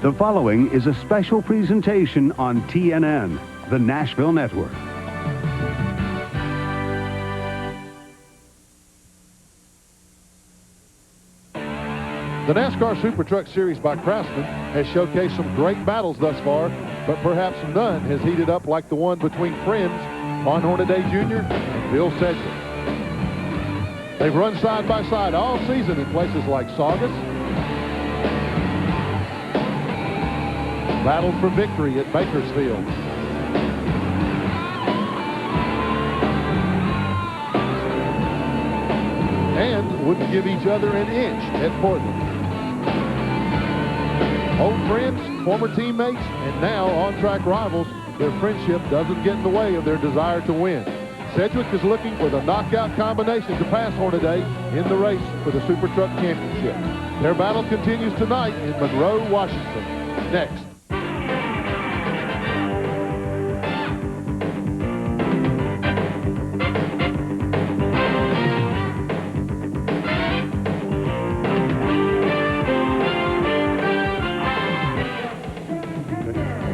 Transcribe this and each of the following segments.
The following is a special presentation on TNN, the Nashville Network. The NASCAR SuperTruck Series by Craftsman has showcased some great battles thus far, but perhaps none has heated up like the one between friends Juan Hornaday Jr. and Bill Sedgwick. They've run side by side all season in places like Saugus, battled for victory at Bakersfield, and wouldn't give each other an inch at Portland. Old friends, former teammates, and now on-track rivals, their friendship doesn't get in the way of their desire to win. Sedgwick is looking for the knockout combination to pass Hornaday in the race for the SuperTruck Championship. Their battle continues tonight in Monroe, Washington. Next.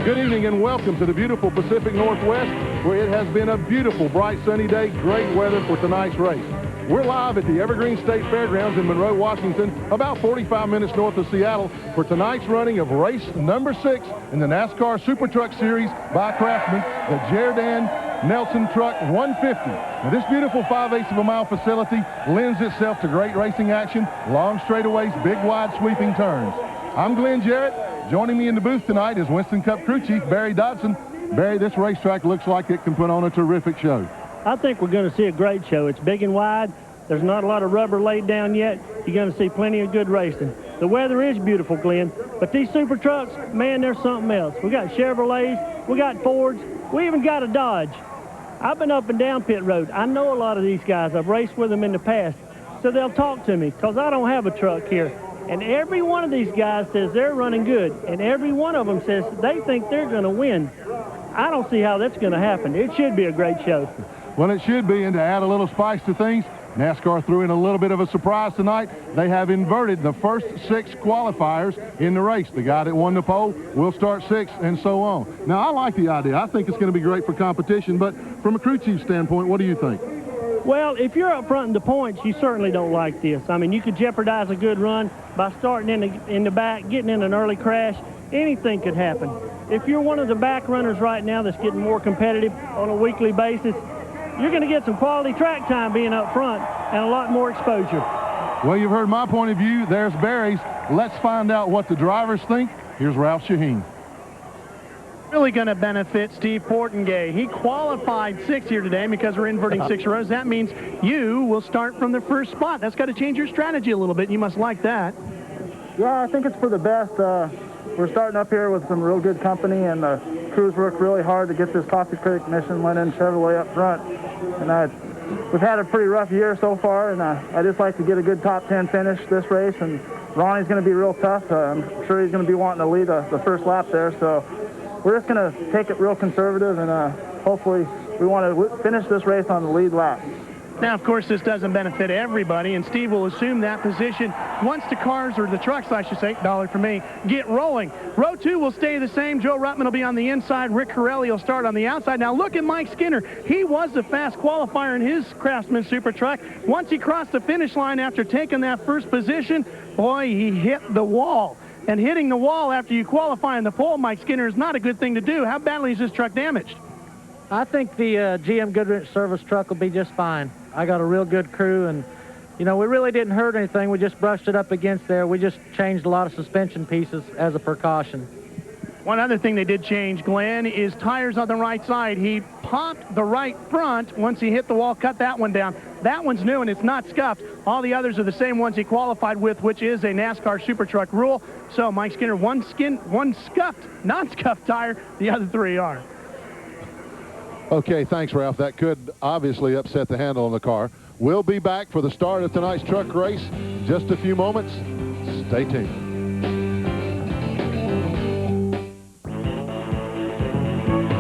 Good evening and welcome to the beautiful Pacific Northwest, where it has been a beautiful, bright, sunny day, great weather for tonight's race. We're live at the Evergreen State Fairgrounds in Monroe, Washington, about 45 minutes north of Seattle, for tonight's running of race number 6 in the NASCAR SuperTruck Series by Craftsman, the Jerr-Dan Nelson Truck 150. Now, this beautiful 5/8 of a mile facility lends itself to great racing action, long straightaways, big, wide, sweeping turns. I'm Glenn Jarrett. Joining me in the booth tonight is Winston Cup crew chief Barry Dodson. Barry, this racetrack looks like it can put on a terrific show. I think we're going to see a great show. It's big and wide. There's not a lot of rubber laid down yet. You're going to see plenty of good racing. The weather is beautiful, Glenn, but these super trucks, man, they're something else. We got Chevrolets, we got Fords, we even got a Dodge. I've been up and down pit road. I know a lot of these guys. I've raced with them in the past, so they'll talk to me because I don't have a truck here. And every one of these guys says they're running good, and every one of them says they think they're going to win. I don't see how that's going to happen. It should be a great show. Well, it should be, and to add a little spice to things, NASCAR threw in a little bit of a surprise tonight. They have inverted the first 6 qualifiers in the race. The guy that won the pole will start 6th, and so on. Now, I like the idea. I think it's going to be great for competition, but from a crew chief standpoint, what do you think? Well, if you're up front in the points, you certainly don't like this. I mean, you could jeopardize a good run by starting in the back, getting in an early crash. Anything could happen. If you're one of the back runners right now that's getting more competitive on a weekly basis, you're going to get some quality track time being up front and a lot more exposure. Well, you've heard my point of view. There's Barry's. Let's find out what the drivers think. Here's Ralph Shaheen. Really going to benefit Steve Portengay. He qualified 6th here today because we're inverting 6 rows. That means you will start from the first spot. That's got to change your strategy a little bit. You must like that. Yeah, I think it's for the best. We're starting up here with some real good company, and the crews worked really hard to get this Coffee Creek Michelin Chevrolet up front. And we've had a pretty rough year so far, and I just like to get a good top 10 finish this race. And Ronnie's going to be real tough. I'm sure he's going to be wanting to lead the first lap there. So we're just going to take it real conservative, and hopefully we want to finish this race on the lead lap. Now, of course, this doesn't benefit everybody, and Steve will assume that position once the cars, or the trucks, I should say, dollar for me, get rolling. Row 2 will stay the same. Joe Ruttman will be on the inside. Rick Corelli will start on the outside. Now, look at Mike Skinner. He was the fast qualifier in his Craftsman SuperTruck. Once he crossed the finish line after taking that first position, boy, he hit the wall. And hitting the wall after you qualify in the pole, Mike Skinner, is not a good thing to do. How badly is this truck damaged? I think the GM Goodrich service truck will be just fine. I got a real good crew, and, you know, we really didn't hurt anything. We just brushed it up against there. We just changed a lot of suspension pieces as a precaution. One other thing they did change, Glenn, is tires on the right side. He popped the right front once he hit the wall, cut that one down. That one's new, and it's not scuffed. All the others are the same ones he qualified with, which is a NASCAR SuperTruck rule. So Mike Skinner, one scuffed, non-scuffed tire. The other 3 are. Okay, thanks, Ralph. That could obviously upset the handle on the car. We'll be back for the start of tonight's truck race in just a few moments. Stay tuned.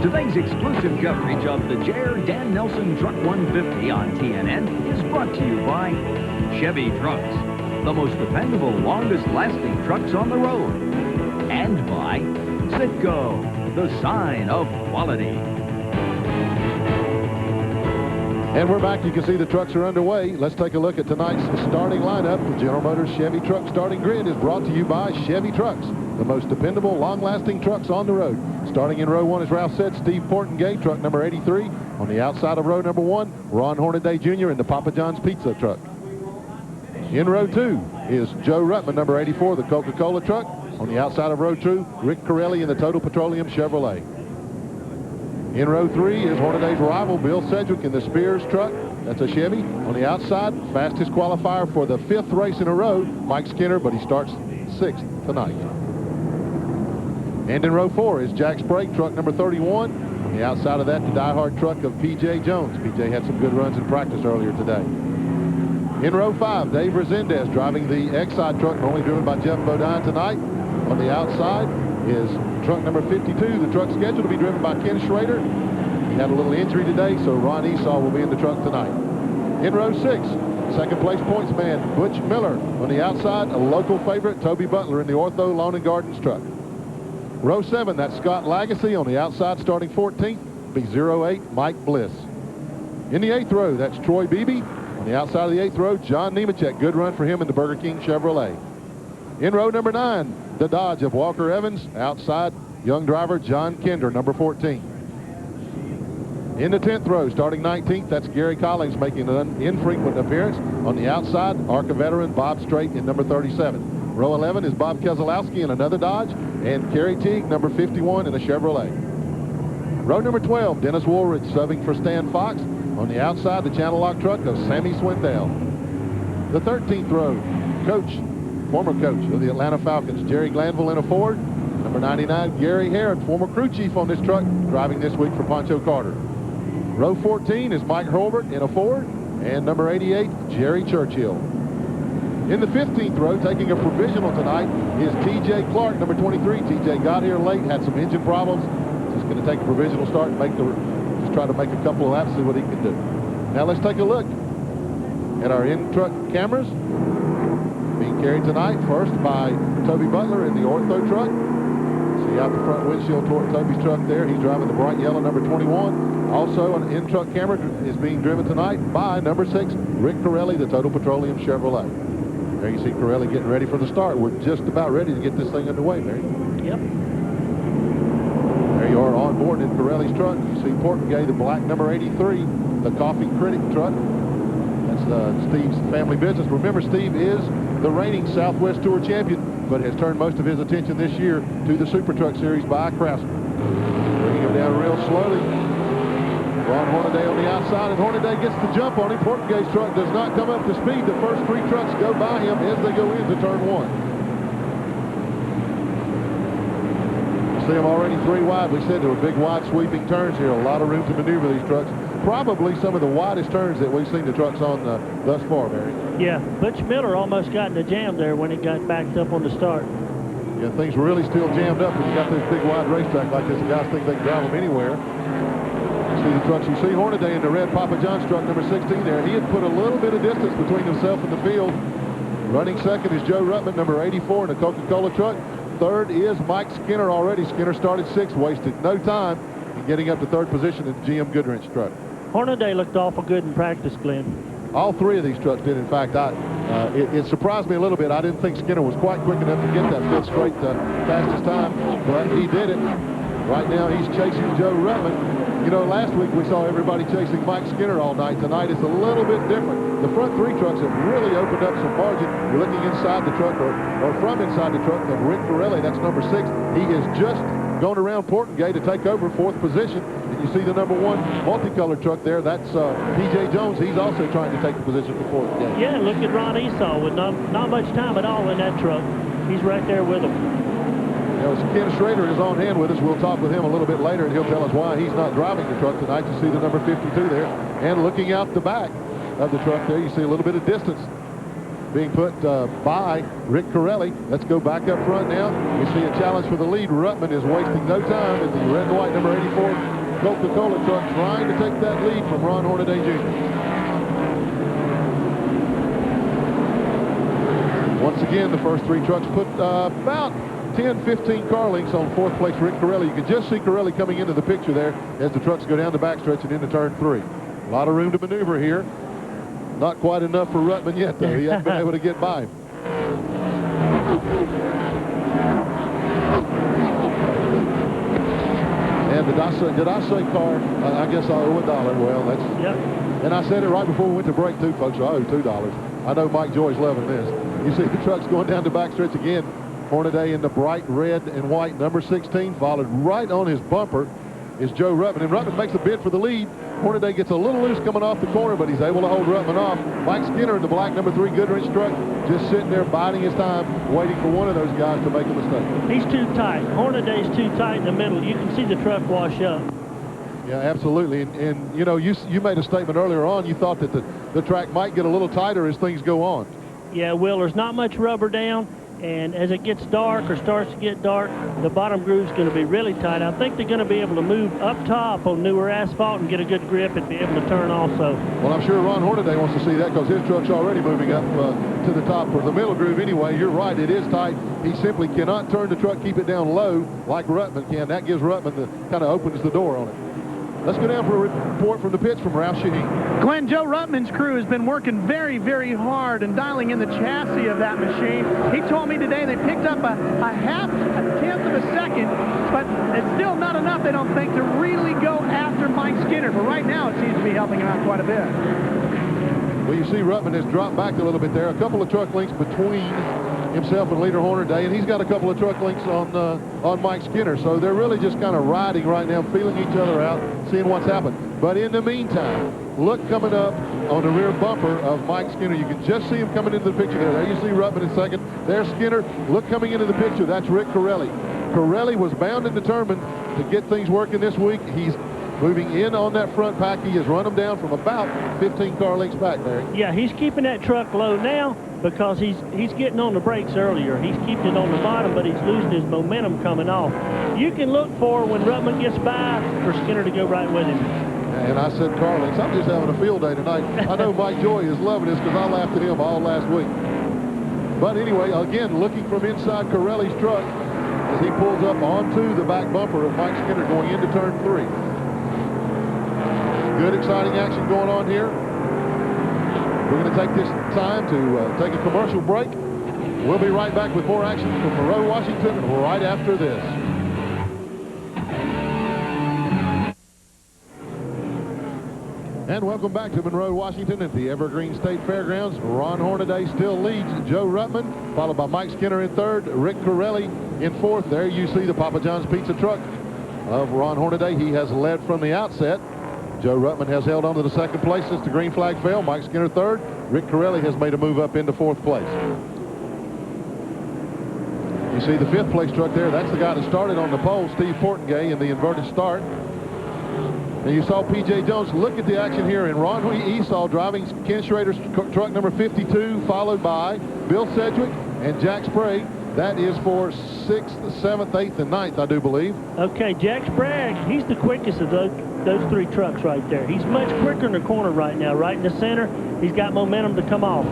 Today's exclusive coverage of the Jerr-Dan Nelson Truck 150 on TNN is brought to you by Chevy Trucks, the most dependable, longest-lasting trucks on the road. And by Citgo, the sign of quality. And we're back. You can see the trucks are underway. Let's take a look at tonight's starting lineup. The General Motors Chevy Truck starting grid is brought to you by Chevy Trucks, the most dependable, long-lasting trucks on the road. Starting in row 1, as Ralph said, Steve Portengay, truck number 83. On the outside of row number 1, Ron Hornaday Jr. in the Papa John's Pizza truck. In row 2 is Joe Ruttman, number 84, the Coca-Cola truck. On the outside of row 2, Rick Corelli in the Total Petroleum Chevrolet. In row 3 is Hornaday's rival, Bill Sedgwick, in the Spears truck. That's a Chevy. On the outside, fastest qualifier for the 5th race in a row, Mike Skinner, but he starts 6th tonight. And in row 4 is Jack Sprague, truck number 31. On the outside of that, the diehard truck of P.J. Jones. P.J. had some good runs in practice earlier today. In row 5, Dave Resendez driving the Exide truck, normally driven by Jeff Bodine tonight. On the outside is truck number 52, the truck scheduled to be driven by Ken Schrader. He had a little injury today, so Ron Esau will be in the truck tonight. In row 6, second place points man Butch Miller. On the outside, a local favorite, Toby Butler in the Ortho Lawn and Gardens truck. Row 7, that's Scott Lagacy. On the outside, starting 14th, be 08 Mike Bliss. In the 8th row, that's Troy Beebe. On the outside of the 8th row, John Nemechek. Good run for him in the Burger King Chevrolet. In row number 9, the Dodge of Walker Evans. Outside, young driver John Kinder, number 14. In the 10th row, starting 19th, that's Gary Collins making an infrequent appearance. On the outside, ARCA veteran Bob Strait in number 37. Row 11 is Bob Keselowski in another Dodge, and Kerry Teague, number 51 in a Chevrolet. Row number 12, Dennis Woolridge subbing for Stan Fox. On the outside, the Channel Lock truck of Sammy Swindell. The 13th row, former coach of the Atlanta Falcons, Jerry Glanville in a Ford. Number 99, Gary Heron, former crew chief on this truck, driving this week for Pancho Carter. Row 14 is Mike Hurlbert in a Ford, and number 88, Jerry Churchill. In the 15th row, taking a provisional tonight, is T.J. Clark, number 23. T.J. got here late, had some engine problems. Just going to take a provisional start and just try to make a couple of laps, see what he can do. Now let's take a look at our in-truck cameras. Being carried tonight first by Toby Butler in the Ortho truck. See out the front windshield toward Toby's truck there. He's driving the bright yellow number 21. Also, an in-truck camera is being driven tonight by number 6, Rick Corelli, the Total Petroleum Chevrolet. There you see Corelli getting ready for the start. We're just about ready to get this thing underway, Mary. Yep. There you are on board in Corelli's truck. You see Portengay, the black number 83, the Coffee Critic truck. That's Steve's family business. Remember, Steve is the reigning Southwest Tour champion, but has turned most of his attention this year to the SuperTruck Series by Craftsman. Bringing him down real slowly. Ron Hornaday on the outside, and Hornaday gets the jump on him. Portengay's truck does not come up to speed. The first 3 trucks go by him as they go into turn 1. You see them already 3 wide. We said there were big, wide, sweeping turns here. A lot of room to maneuver these trucks. Probably some of the widest turns that we've seen the trucks on thus far, Barry. Yeah, Butch Miller almost got in the jam there when it got backed up on the start. Yeah, things were really still jammed up when you got this big, wide racetrack like this. The guys think they can drive them anywhere. See the trucks. You see Hornaday in the red Papa John's truck, number 16 there. He had put a little bit of distance between himself and the field. Running second is Joe Ruttman, number 84 in the Coca-Cola truck. Third is Mike Skinner already. Skinner started 6th, wasted no time in getting up to 3rd position in the GM Goodwrench truck. Hornaday looked awful good in practice, Glenn. All 3 of these trucks did. In fact, it surprised me a little bit. I didn't think Skinner was quite quick enough to get that 5th straight fastest time, but he did it. Right now, he's chasing Joe Ruttman. You know, last week we saw everybody chasing Mike Skinner all night. Tonight it's a little bit different. The front 3 trucks have really opened up some margin. You're looking inside the truck or from inside the truck of Rick Corelli. That's number 6. He has just gone around Portengay to take over 4th position. And you see the number 1 multicolored truck there. That's P.J. Jones. He's also trying to take the position for Portengay. Yeah, look at Ron Esau with not much time at all in that truck. He's right there with him. You know, Ken Schrader is on hand with us. We'll talk with him a little bit later, and he'll tell us why he's not driving the truck tonight. You see the number 52 there. And looking out the back of the truck there, you see a little bit of distance being put by Rick Corelli. Let's go back up front now. We see a challenge for the lead. Ruttman is wasting no time in the red and white number 84 Coca-Cola truck, trying to take that lead from Ron Hornaday Jr. Once again, the first 3 trucks put about 10, 15 car lengths on fourth place Rick Corelli. You can just see Corelli coming into the picture there as the trucks go down the backstretch and into turn 3. A lot of room to maneuver here. Not quite enough for Ruttman yet, though. He hasn't been able to get by him. And did I say car? I guess I owe $1. Well, that's... Yep. And I said it right before we went to break, too, folks. I owe $2. I know Mike Joy's loving this. You see the trucks going down the backstretch again. Hornaday in the bright red and white, number 16, followed right on his bumper is Joe Ruttman. And Ruttman makes a bid for the lead. Hornaday gets a little loose coming off the corner, but he's able to hold Ruttman off. Mike Skinner in the black number 3 Goodrich truck just sitting there biding his time, waiting for one of those guys to make a mistake. He's too tight. Hornaday's too tight in the middle. You can see the truck wash up. Yeah, absolutely. And you know, you made a statement earlier on. You thought that the track might get a little tighter as things go on. Yeah, Will, there's not much rubber down, and as it gets dark or starts to get dark, the bottom groove's going to be really tight. I think they're going to be able to move up top on newer asphalt and get a good grip and be able to turn also. Well, I'm sure Ron Hornaday wants to see that because his truck's already moving up to the top or the middle groove anyway. You're right, it is tight. He simply cannot turn the truck, keep it down low like Ruttman can. That gives Ruttman kind of opens the door on it. Let's go down for a report from the pits from Ralph Shaheen. Glenn, Joe Ruttman's crew has been working very, very hard and dialing in the chassis of that machine. He told me today they picked up a tenth of a second, but it's still not enough, they don't think, to really go after Mike Skinner. But right now, it seems to be helping him out quite a bit. Well, you see Ruttman has dropped back a little bit there. A couple of truck lengths between himself and leader Hornaday, and he's got a couple of truck lengths on Mike Skinner. So they're really just kind of riding right now, feeling each other out, seeing what's happened. But in the meantime, look coming up on the rear bumper of Mike Skinner. You can just see him coming into the picture there. There you see Ruttman in second. There's Skinner. Look coming into the picture. That's Rick Corelli. Corelli was bound and determined to get things working this week. He's moving in on that front pack. He has run them down from about 15 car lengths back there. Yeah, he's keeping that truck low now because he's getting on the brakes earlier. He's keeping it on the bottom, but he's losing his momentum coming off. You can look for when Ruttman gets by for Skinner to go right with him. And I said car lengths. I'm just having a field day tonight. I know Mike Joy is loving this because I laughed at him all last week. But anyway, again, looking from inside Corelli's truck as he pulls up onto the back bumper of Mike Skinner going into turn 3. Good, exciting action going on here. We're going to take this time to take a commercial break. We'll be right back with more action from Monroe, Washington, right after this. And welcome back to Monroe, Washington at the Evergreen State Fairgrounds. Ron Hornaday still leads Joe Ruttman, followed by Mike Skinner in third, Rick Corelli in fourth. There you see the Papa John's Pizza truck of Ron Hornaday. He has led from the outset. Joe Ruttman has held on to the second place since the green flag fell. Mike Skinner third. Rick Corelli has made a move up into fourth place. You see the fifth place truck there. That's the guy that started on the pole, Steve Portengay, in the inverted start. And you saw P.J. Jones. Look at the action here. And Ron Esau driving Ken Schrader's truck number 52, followed by Bill Sedgwick and Jack Sprague. That is for 6th, 7th, 8th, and 9th, I do believe. Okay, Jack Sprague, he's the quickest of those 3 trucks right there. He's much quicker in the corner right now, right in the center. He's got momentum to come off.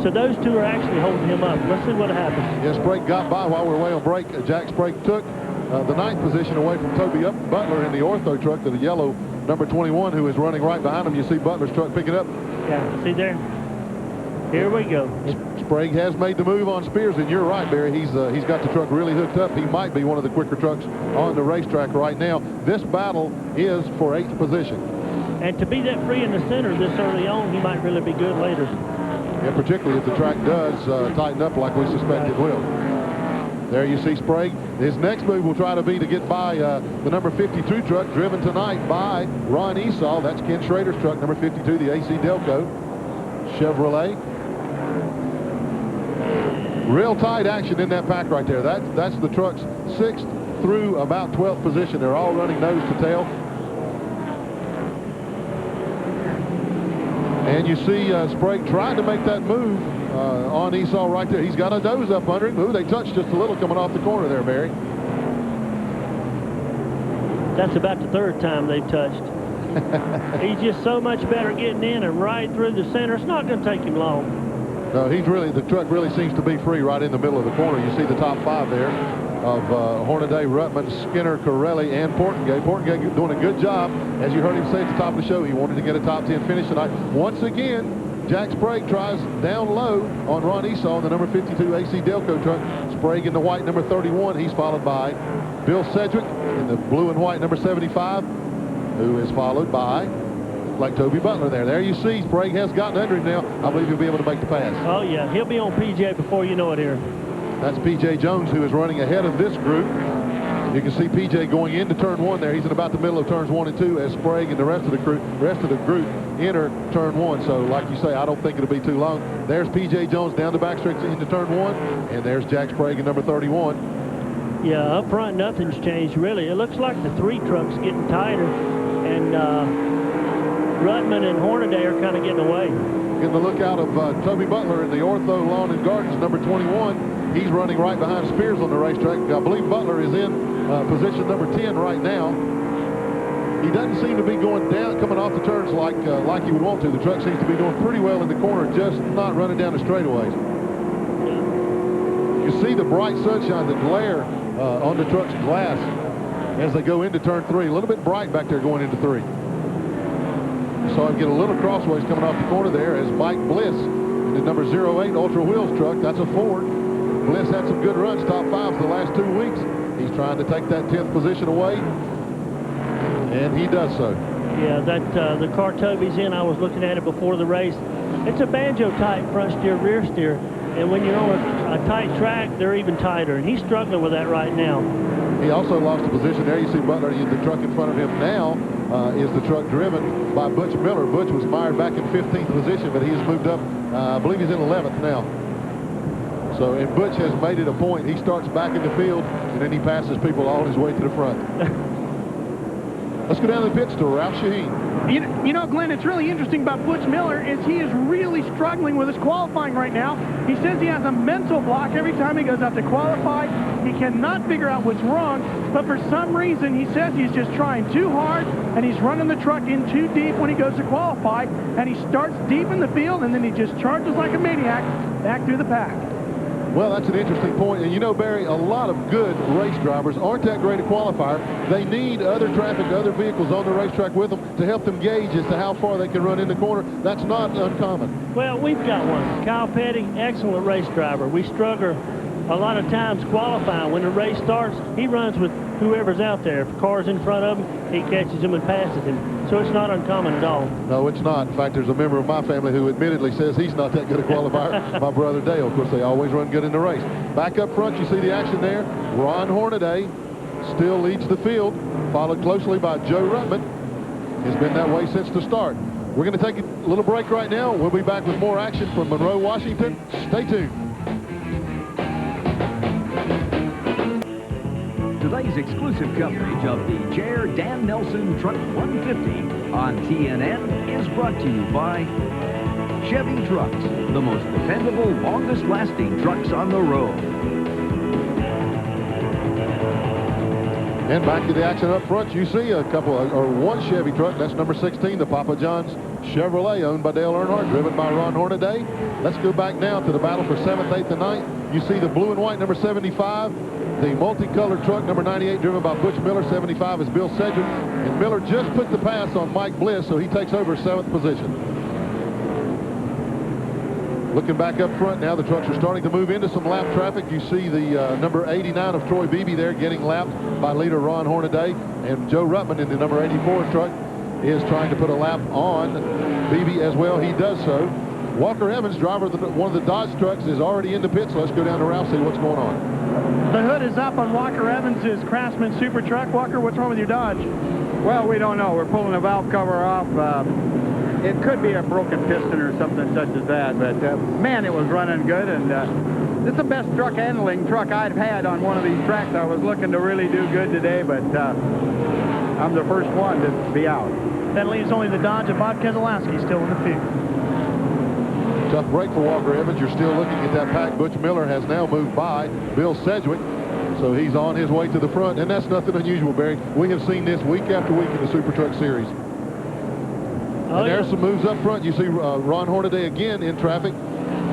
So those 2 are actually holding him up. Let's see what happens. Yes, Sprague got by while we're away on break. Jack Sprague took the 9th position away from Toby Butler in the ortho truck to the yellow number 21, who is running right behind him. You see Butler's truck picking up. Yeah, see there? Here we go. Sprague has made the move on Spears, and you're right, Barry. He's got the truck really hooked up. He might be one of the quicker trucks on the racetrack right now. This battle is for 8th position. And to be that free in the center this early on, he might really be good later. Yeah, particularly if the track does tighten up like we suspect it will. There you see Sprague. His next move will try to be to get by the number 52 truck driven tonight by Ron Esau. That's Ken Schrader's truck, number 52, the AC Delco Chevrolet. Real tight action in that pack right there. That's the truck's 6th through about 12th position. They're all running nose to tail. And you see Sprague trying to make that move on Esau right there. He's got a nose up under him. Ooh, they touched just a little coming off the corner there, Barry. That's about the 3rd time they've touched. He's just so much better getting in and right through the center. It's not going to take him long. No, the truck really seems to be free right in the middle of the corner. You see the top 5 there of Hornaday, Ruttman, Skinner, Corelli, and Portengate. Portengate doing a good job. As you heard him say at the top of the show, he wanted to get a top 10 finish tonight. Once again, Jack Sprague tries down low on Ron Esau in the number 52 AC Delco truck. Sprague in the white number 31. He's followed by Bill Sedgwick in the blue and white number 75, who is followed by like Toby Butler there. There you see Sprague has gotten under him now. I believe he'll be able to make the pass. Oh, yeah. He'll be on PJ before you know it here. That's P.J. Jones, who is running ahead of this group. You can see P.J. going into turn 1 there. He's in about the middle of turns 1 and 2 as Sprague and the rest of the group enter turn 1. So, like you say, I don't think it'll be too long. There's P.J. Jones down the backstretch into turn 1, and there's Jack Sprague in number 31. Yeah, up front, nothing's changed, really. It looks like the 3 trucks getting tighter, and Ruttman and Hornaday are kind of getting away. Getting a look out of Toby Butler in the Ortho Lawn and Gardens, number 21. He's running right behind Spears on the racetrack. I believe Butler is in position number 10 right now. He doesn't seem to be going down, coming off the turns like he would want to. The truck seems to be doing pretty well in the corner, just not running down the straightaways. You see the bright sunshine, the glare on the truck's glass as they go into turn 3. A little bit bright back there going into 3. Saw him get a little crossways coming off the corner there as Mike Bliss in the number 08 Ultra Wheels truck. That's a Ford. Bliss had some good runs, top 5s the last 2 weeks. He's trying to take that 10th position away, and he does so. Yeah, that the car Toby's in, I was looking at it before the race. It's a banjo-type front steer, rear steer, and when you're on a tight track, they're even tighter, and he's struggling with that right now. He also lost a position there. You see Butler, the truck in front of him now is the truck driven by Butch Miller. Butch was mired back in 15th position, but he has moved up. I believe he's in 11th now. So, and Butch has made it a point. He starts back in the field, and then he passes people all his way to the front. Let's go down to the pits to Ralph Shaheen. You know, Glenn, it's really interesting about Butch Miller is he is really struggling with his qualifying right now. He says he has a mental block every time he goes out to qualify. He cannot figure out what's wrong, but for some reason he says he's just trying too hard, and he's running the truck in too deep when he goes to qualify, and he starts deep in the field, and then he just charges like a maniac back through the pack. Well, that's an interesting point. And you know, Barry, a lot of good race drivers aren't that great a qualifier. They need other traffic, other vehicles on the racetrack with them to help them gauge as to how far they can run in the corner. That's not uncommon. Well, we've got one. Kyle Petty, excellent race driver. We struggle a lot of times qualifying. When the race starts, he runs with whoever's out there. If the car's in front of him, he catches him and passes him. So it's not uncommon at all. No, it's not. In fact, there's a member of my family who admittedly says he's not that good a qualifier. My brother Dale. Of course, they always run good in the race. Back up front, you see the action there. Ron Hornaday still leads the field, followed closely by Joe Ruttman. Has been that way since the start. We're going to take a little break right now. We'll be back with more action from Monroe, Washington. Stay tuned. Today's exclusive coverage of the Jerr-Dan Nelson Truck 150 on TNN is brought to you by Chevy Trucks, the most dependable, longest-lasting trucks on the road. And back to the action up front, you see one Chevy truck. That's number 16, the Papa John's Chevrolet, owned by Dale Earnhardt, driven by Ron Hornaday. Let's go back now to the battle for 7th, 8th, and 9th. You see the blue and white number 75, the multicolored truck number 98, driven by Butch Miller. 75 is Bill Sedgwick, and Miller just put the pass on Mike Bliss, so he takes over 7th position. Looking back up front now, the trucks are starting to move into some lap traffic. You see the number 89 of Troy Beebe there getting lapped by leader Ron Hornaday, and Joe Ruttman in the number 84 truck is trying to put a lap on Beebe as well. He does so. Walker Evans, driver of one of the Dodge trucks, is already in the pits. Let's go down to Ralph, see what's going on. The hood is up on Walker Evans' Craftsman SuperTruck. Walker, what's wrong with your Dodge? Well, we don't know. We're pulling the valve cover off. It could be a broken piston or something such as that, but man, it was running good, and it's the best truck handling truck I've had on one of these tracks. I was looking to really do good today, but I'm the first one to be out. That leaves only the Dodge of Bob Keselowski still in the field. Tough break for Walker Evans. You're still looking at that pack. Butch Miller has now moved by Bill Sedgwick, so he's on his way to the front, and that's nothing unusual, Barry. We have seen this week after week in the SuperTruck Series. And there's some moves up front. You see Ron Hornaday again in traffic.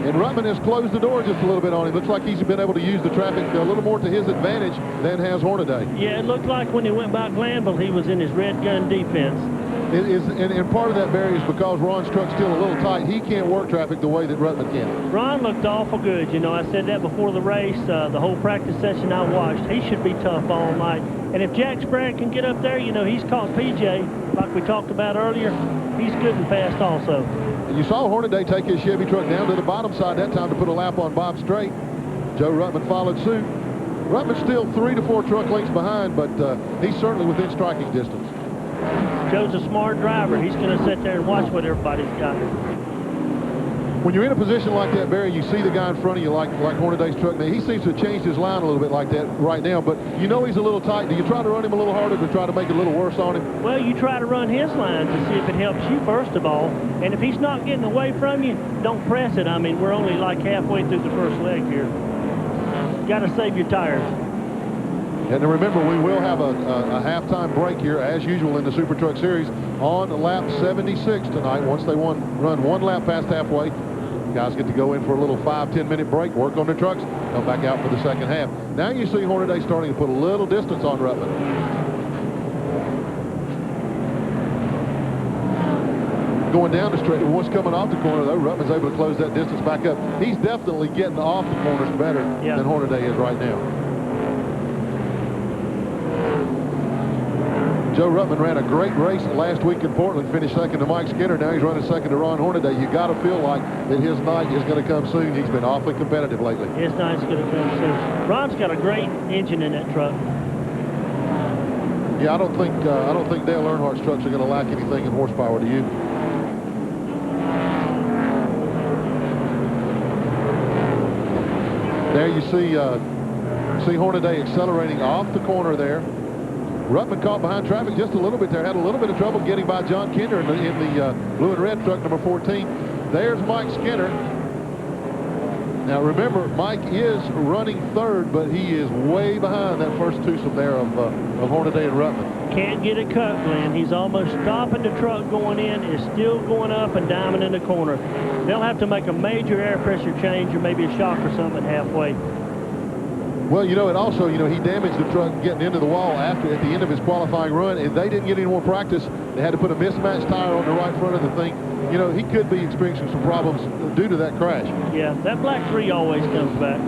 And Ruttman has closed the door just a little bit on him. Looks like he's been able to use the traffic a little more to his advantage than has Hornaday. Yeah, it looked like when he went by Glanville, he was in his red gun defense. And part of that, Barry, is because Ron's truck's still a little tight. He can't work traffic the way that Ruttman can. Ron looked awful good. You know, I said that before the race. The whole practice session I watched, he should be tough all night. And if Jack Spratt can get up there, you know, he's caught PJ, like we talked about earlier. He's good and fast also. And you saw Hornaday take his Chevy truck down to the bottom side that time to put a lap on Bob Strait. Joe Ruttman followed suit. Ruttman's still 3 to 4 truck lengths behind, but he's certainly within striking distance. Joe's a smart driver. He's going to sit there and watch what everybody's got. When you're in a position like that, Barry, you see the guy in front of you like Hornaday's truck. Now, he seems to have changed his line a little bit like that right now, but you know he's a little tight. Do you try to run him a little harder to try to make it a little worse on him? Well, you try to run his line to see if it helps you, first of all. And if he's not getting away from you, don't press it. I mean, we're only like halfway through the first leg here. Got to save your tires. And remember, we will have a halftime break here, as usual in the Super Truck Series, on lap 76 tonight. Once they run one lap past halfway, guys get to go in for a little 5-10 minute break, work on their trucks, come back out for the second half. Now you see Hornaday starting to put a little distance on Ruttman. Going down the straight, once coming off the corner, though, Ruttman's able to close that distance back up. He's definitely getting off the corners better than Hornaday is right now. Joe Ruttman ran a great race last week in Portland, finished second to Mike Skinner. Now he's running second to Ron Hornaday. You got to feel like that his night is going to come soon. He's been awfully competitive lately. His night's going to come soon. Ron's got a great engine in that truck. Yeah, I don't think Dale Earnhardt's trucks are going to lack anything in horsepower, do you? There you see Hornaday accelerating off the corner there. Ruttman caught behind traffic just a little bit there. Had a little bit of trouble getting by John Kinder in the blue and red truck number 14. There's Mike Skinner. Now remember, Mike is running third, but he is way behind that first twosome there of Hornaday and Ruttman. Can't get it cut, Glenn. He's almost stopping the truck going in. Is still going up and diming in the corner. They'll have to make a major air pressure change or maybe a shock or something halfway. Well, you know, it also, you know, he damaged the truck getting into the wall at the end of his qualifying run, and they didn't get any more practice. They had to put a mismatched tire on the right front of the thing. You know, he could be experiencing some problems due to that crash. Yeah, that black 3 always comes back.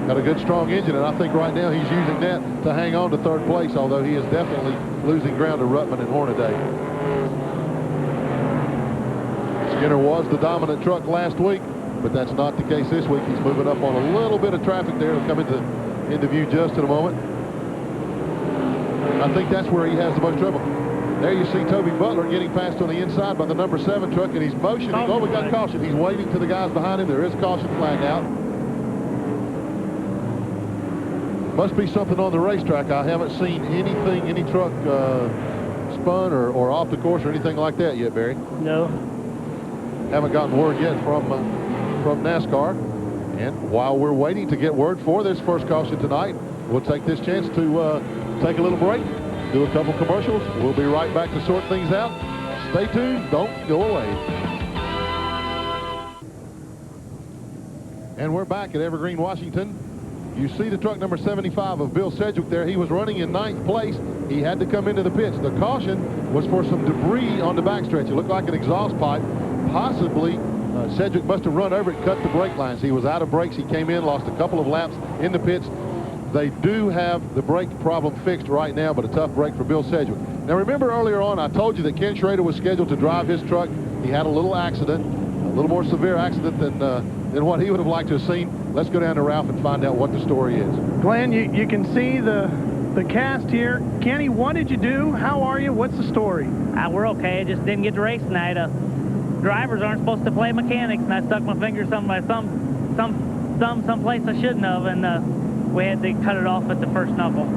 Got a good, strong engine, and I think right now he's using that to hang on to third place, although he is definitely losing ground to Ruttman and Hornaday. Skinner was the dominant truck last week, but that's not the case this week. He's moving up on a little bit of traffic there to come into view just in a moment. I think that's where he has the most trouble. There you see Toby Butler getting passed on the inside by the number 7 truck, and he's motioning. Oh, we got caution. He's waving to the guys behind him. There is caution flag out. Must be something on the racetrack. I haven't seen anything, any truck spun or off the course or anything like that yet, Barry. No. Haven't gotten word yet from NASCAR. And while we're waiting to get word for this first caution tonight, we'll take this chance to take a little break, do a couple commercials. We'll be right back to sort things out. Stay tuned. Don't go away. And we're back at Evergreen, Washington. You see the truck number 75 of Bill Sedgwick there. He was running in 9th place. He had to come into the pits. The caution was for some debris on the backstretch. It looked like an exhaust pipe, possibly. Sedgwick must have run over it, cut the brake lines. He was out of brakes. He came in, lost a couple of laps in the pits. They do have the brake problem fixed right now, but a tough break for Bill Sedgwick. Now, remember earlier on, I told you that Ken Schrader was scheduled to drive his truck. He had a little accident, a little more severe accident than what he would have liked to have seen. Let's go down to Ralph and find out what the story is. Glenn, you can see the cast here. Kenny, what did you do? How are you? What's the story? We're okay. I just didn't get to race tonight. Drivers aren't supposed to play mechanics, and I stuck my finger someplace I shouldn't have, and we had to cut it off at the first knuckle.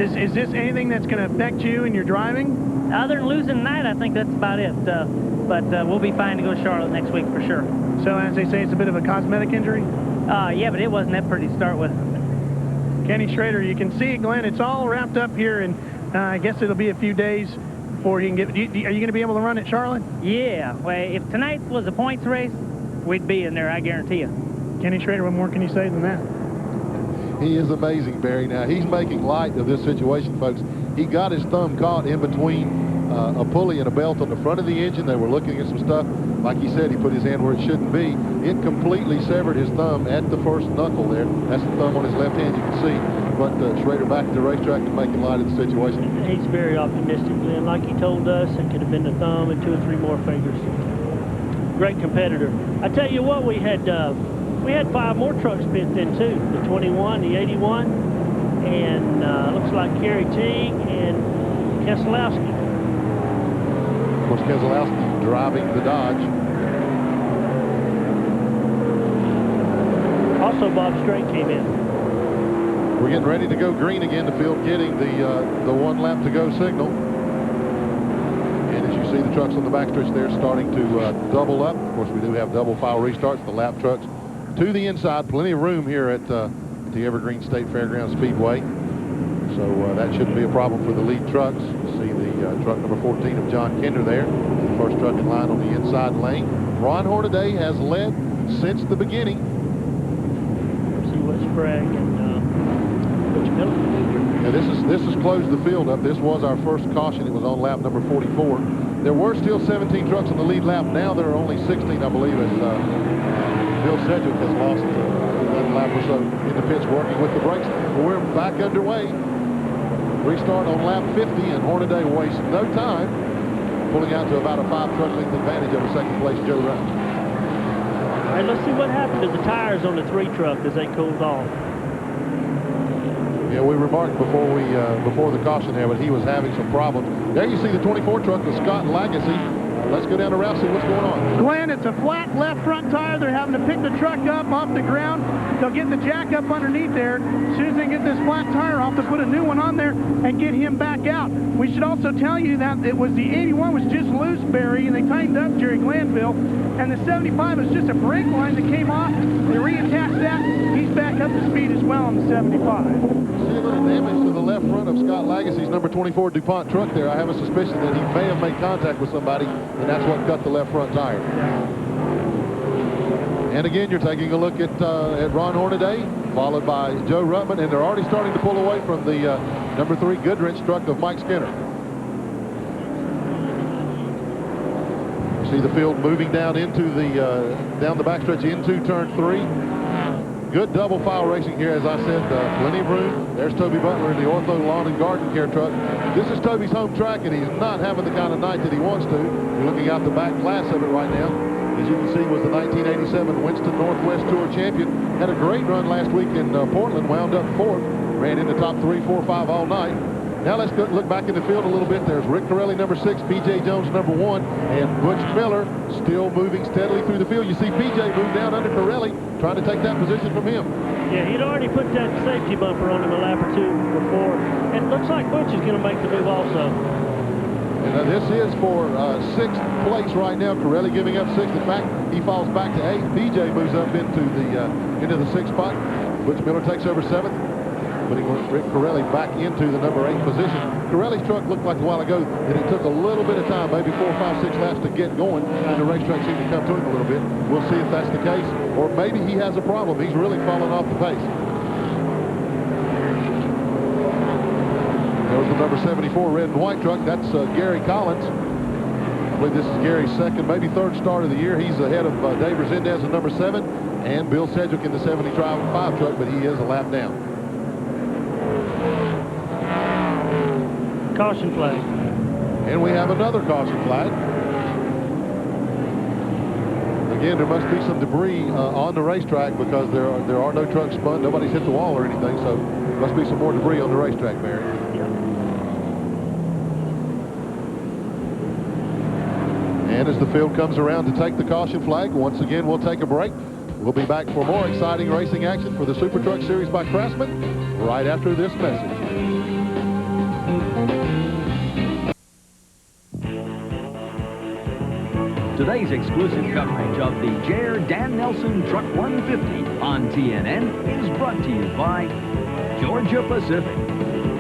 Is this anything that's going to affect you in your driving? Other than losing tonight, I think that's about it. But we'll be fine to go to Charlotte next week for sure. So as they say, it's a bit of a cosmetic injury? Yeah, but it wasn't that pretty to start with. Kenny Schrader, you can see it, Glenn. It's all wrapped up here, and I guess it'll be a few days before he can get. Are you going to be able to run at Charlotte? Yeah. Well, if tonight was a points race, we'd be in there, I guarantee you. Kenny Schrader, what more can you say than that? He is amazing, Barry. Now, he's making light of this situation, folks. He got his thumb caught in between a pulley and a belt on the front of the engine. They were looking at some stuff. Like he said, he put his hand where it shouldn't be. It completely severed his thumb at the first knuckle there. That's the thumb on his left hand, you can see. But Schrader back at the racetrack and making light of the situation. He's very optimistic, Glenn. Like he told us, it could have been the thumb and 2 or 3 more fingers. Great competitor. I tell you what, we had 5 more trucks pit then too. The 21, the 81, and looks like Kerry Teague and Keselowski. Of course, Keselowski driving the Dodge. Also, Bob Strait came in. We're getting ready to go green again. The field getting the 1 lap to go signal. And as you see, the trucks on the backstretch there starting to double up. Of course, we do have double file restarts. The lap trucks to the inside. Plenty of room here at the Evergreen State Fairgrounds Speedway. So that shouldn't be a problem for the lead trucks. You see the truck number 14 of John Kinder there. The first truck in line on the inside lane. Ron Hornaday has led since the beginning. See Wes Sprague and Butch Miller. Yeah, this has closed the field up. This was our first caution. It was on lap number 44. There were still 17 trucks on the lead lap. Now there are only 16, I believe, as Bill Sedgwick has lost 1 lap or so in the pits working with the brakes. We're back underway. Restart on lap 50, and Hornaday wastes no time, pulling out to about a 5 truck length advantage over second place Joe Rutt. All right, let's see what happened to the tires on the 3 truck as they cooled off. Yeah, we remarked before the caution there, but he was having some problems. There you see the 24 truck, the Scott Lagacy. Let's go down the route, see what's going on. Glenn, it's a flat left front tire. They're having to pick the truck up off the ground. They'll get the jack up underneath there. As soon as they get this flat tire off, they'll put a new one on there and get him back out. We should also tell you that it was the 81 was just loose, Barry, and they tightened up Jerry Glanville. And the 75 was just a brake line that came off. They reattached that. He's back up to speed as well on the 75. See a little damage to the left front of Scott Lagacy's number 24 DuPont truck there. I have a suspicion that he may have made contact with somebody, and that's what cut the left front tire. And again, you're taking a look at Ron Hornaday, followed by Joe Ruttman, and they're already starting to pull away from the number 3 Goodwrench truck of Mike Skinner. You see the field moving down into down the backstretch into turn 3. Good double file racing here, as I said, plenty of room. There's Toby Butler in the Ortho Lawn and Garden Care truck. This is Toby's home track, and he's not having the kind of night that he wants to. You're looking out the back glass of it right now. As you can see, was the 1987 Winston Northwest Tour champion. Had a great run last week in Portland, wound up 4th, ran in the top 3, 4, 5 all night. Now let's look back in the field a little bit. There's Rick Corelli, number 6, P.J. Jones, number 1, and Butch Miller still moving steadily through the field. You see P.J. move down under Corelli, trying to take that position from him. Yeah, he'd already put that safety bumper on him a lap or 2 before. And it looks like Butch is going to make the move also. And this is for 6th place right now. Corelli giving up 6th. In fact, he falls back to 8th. P.J. moves up into the 6th spot. Butch Miller takes over 7th. Putting Rick Corelli back into the number 8 position. Corelli's truck looked like a while ago that it took a little bit of time, maybe 4, 5, 6 laps to get going, and the racetrack seemed to come to him a little bit. We'll see if that's the case, or maybe he has a problem. He's really fallen off the pace. There's the number 74 red and white truck. That's Gary Collins. I believe this is Gary's 2nd, maybe 3rd start of the year. He's ahead of Dave Resendez in number 7, and Bill Sedgwick in the 75 truck, but he is a lap down. Caution flag. And we have another caution flag. Again, there must be some debris on the racetrack because there are no trucks spun. Nobody's hit the wall or anything, so there must be some more debris on the racetrack, Barry. Yeah. And as the field comes around to take the caution flag, once again, we'll take a break. We'll be back for more exciting racing action for the SuperTruck Series by Craftsman right after this message. Today's exclusive coverage of the Jerr-Dan Nelson Truck 150 on TNN is brought to you by Georgia Pacific.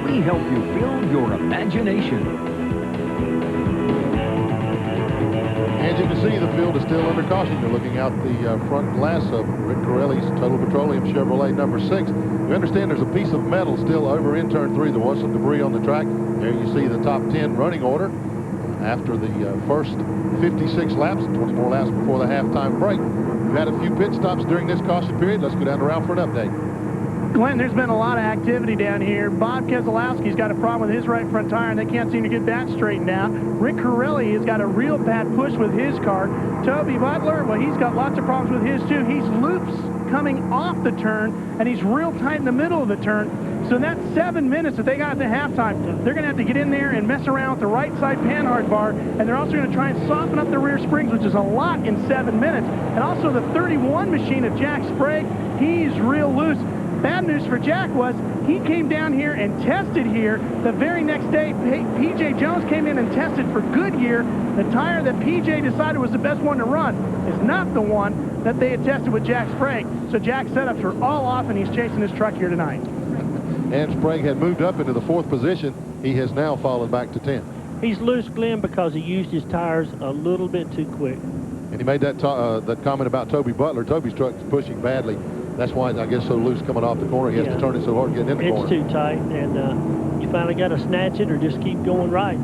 We help you build your imagination. And you can see the field is still under caution. You're looking out the front glass of Rick Corelli's Total Petroleum Chevrolet number 6. You understand there's a piece of metal still over in turn 3. There was some debris on the track. There you see the top 10 running order after the first 56 laps, 20 more laps before the halftime break. We've had a few pit stops during this caution period. Let's go down to Ralph for an update. Glenn, there's been a lot of activity down here. Bob Keselowski's got a problem with his right front tire, and they can't seem to get that straightened out. Rick Corelli has got a real bad push with his car. Toby Butler, well, he's got lots of problems with his, too. He's loops coming off the turn, and he's real tight in the middle of the turn. So that's 7 minutes that they got at the halftime. They're going to have to get in there and mess around with the right side panhard bar, and they're also going to try and soften up the rear springs, which is a lot in 7 minutes. And also the 31 machine of Jack Sprague, he's real loose. Bad news for Jack was he came down here and tested here. The very next day, P.J. Jones came in and tested for Goodyear. The tire that P.J. decided was the best one to run is not the one that they had tested with Jack Sprague. So Jack's setups are all off, and he's chasing his truck here tonight. And Sprague had moved up into the 4th position. He has now fallen back to 10. He's loose, Glenn, because he used his tires a little bit too quick. And he made that comment about Toby Butler. Toby's truck is pushing badly. That's why I guess so loose coming off the corner. He has to turn it so hard getting in the corner. It's too tight, and you finally got to snatch it or just keep going right.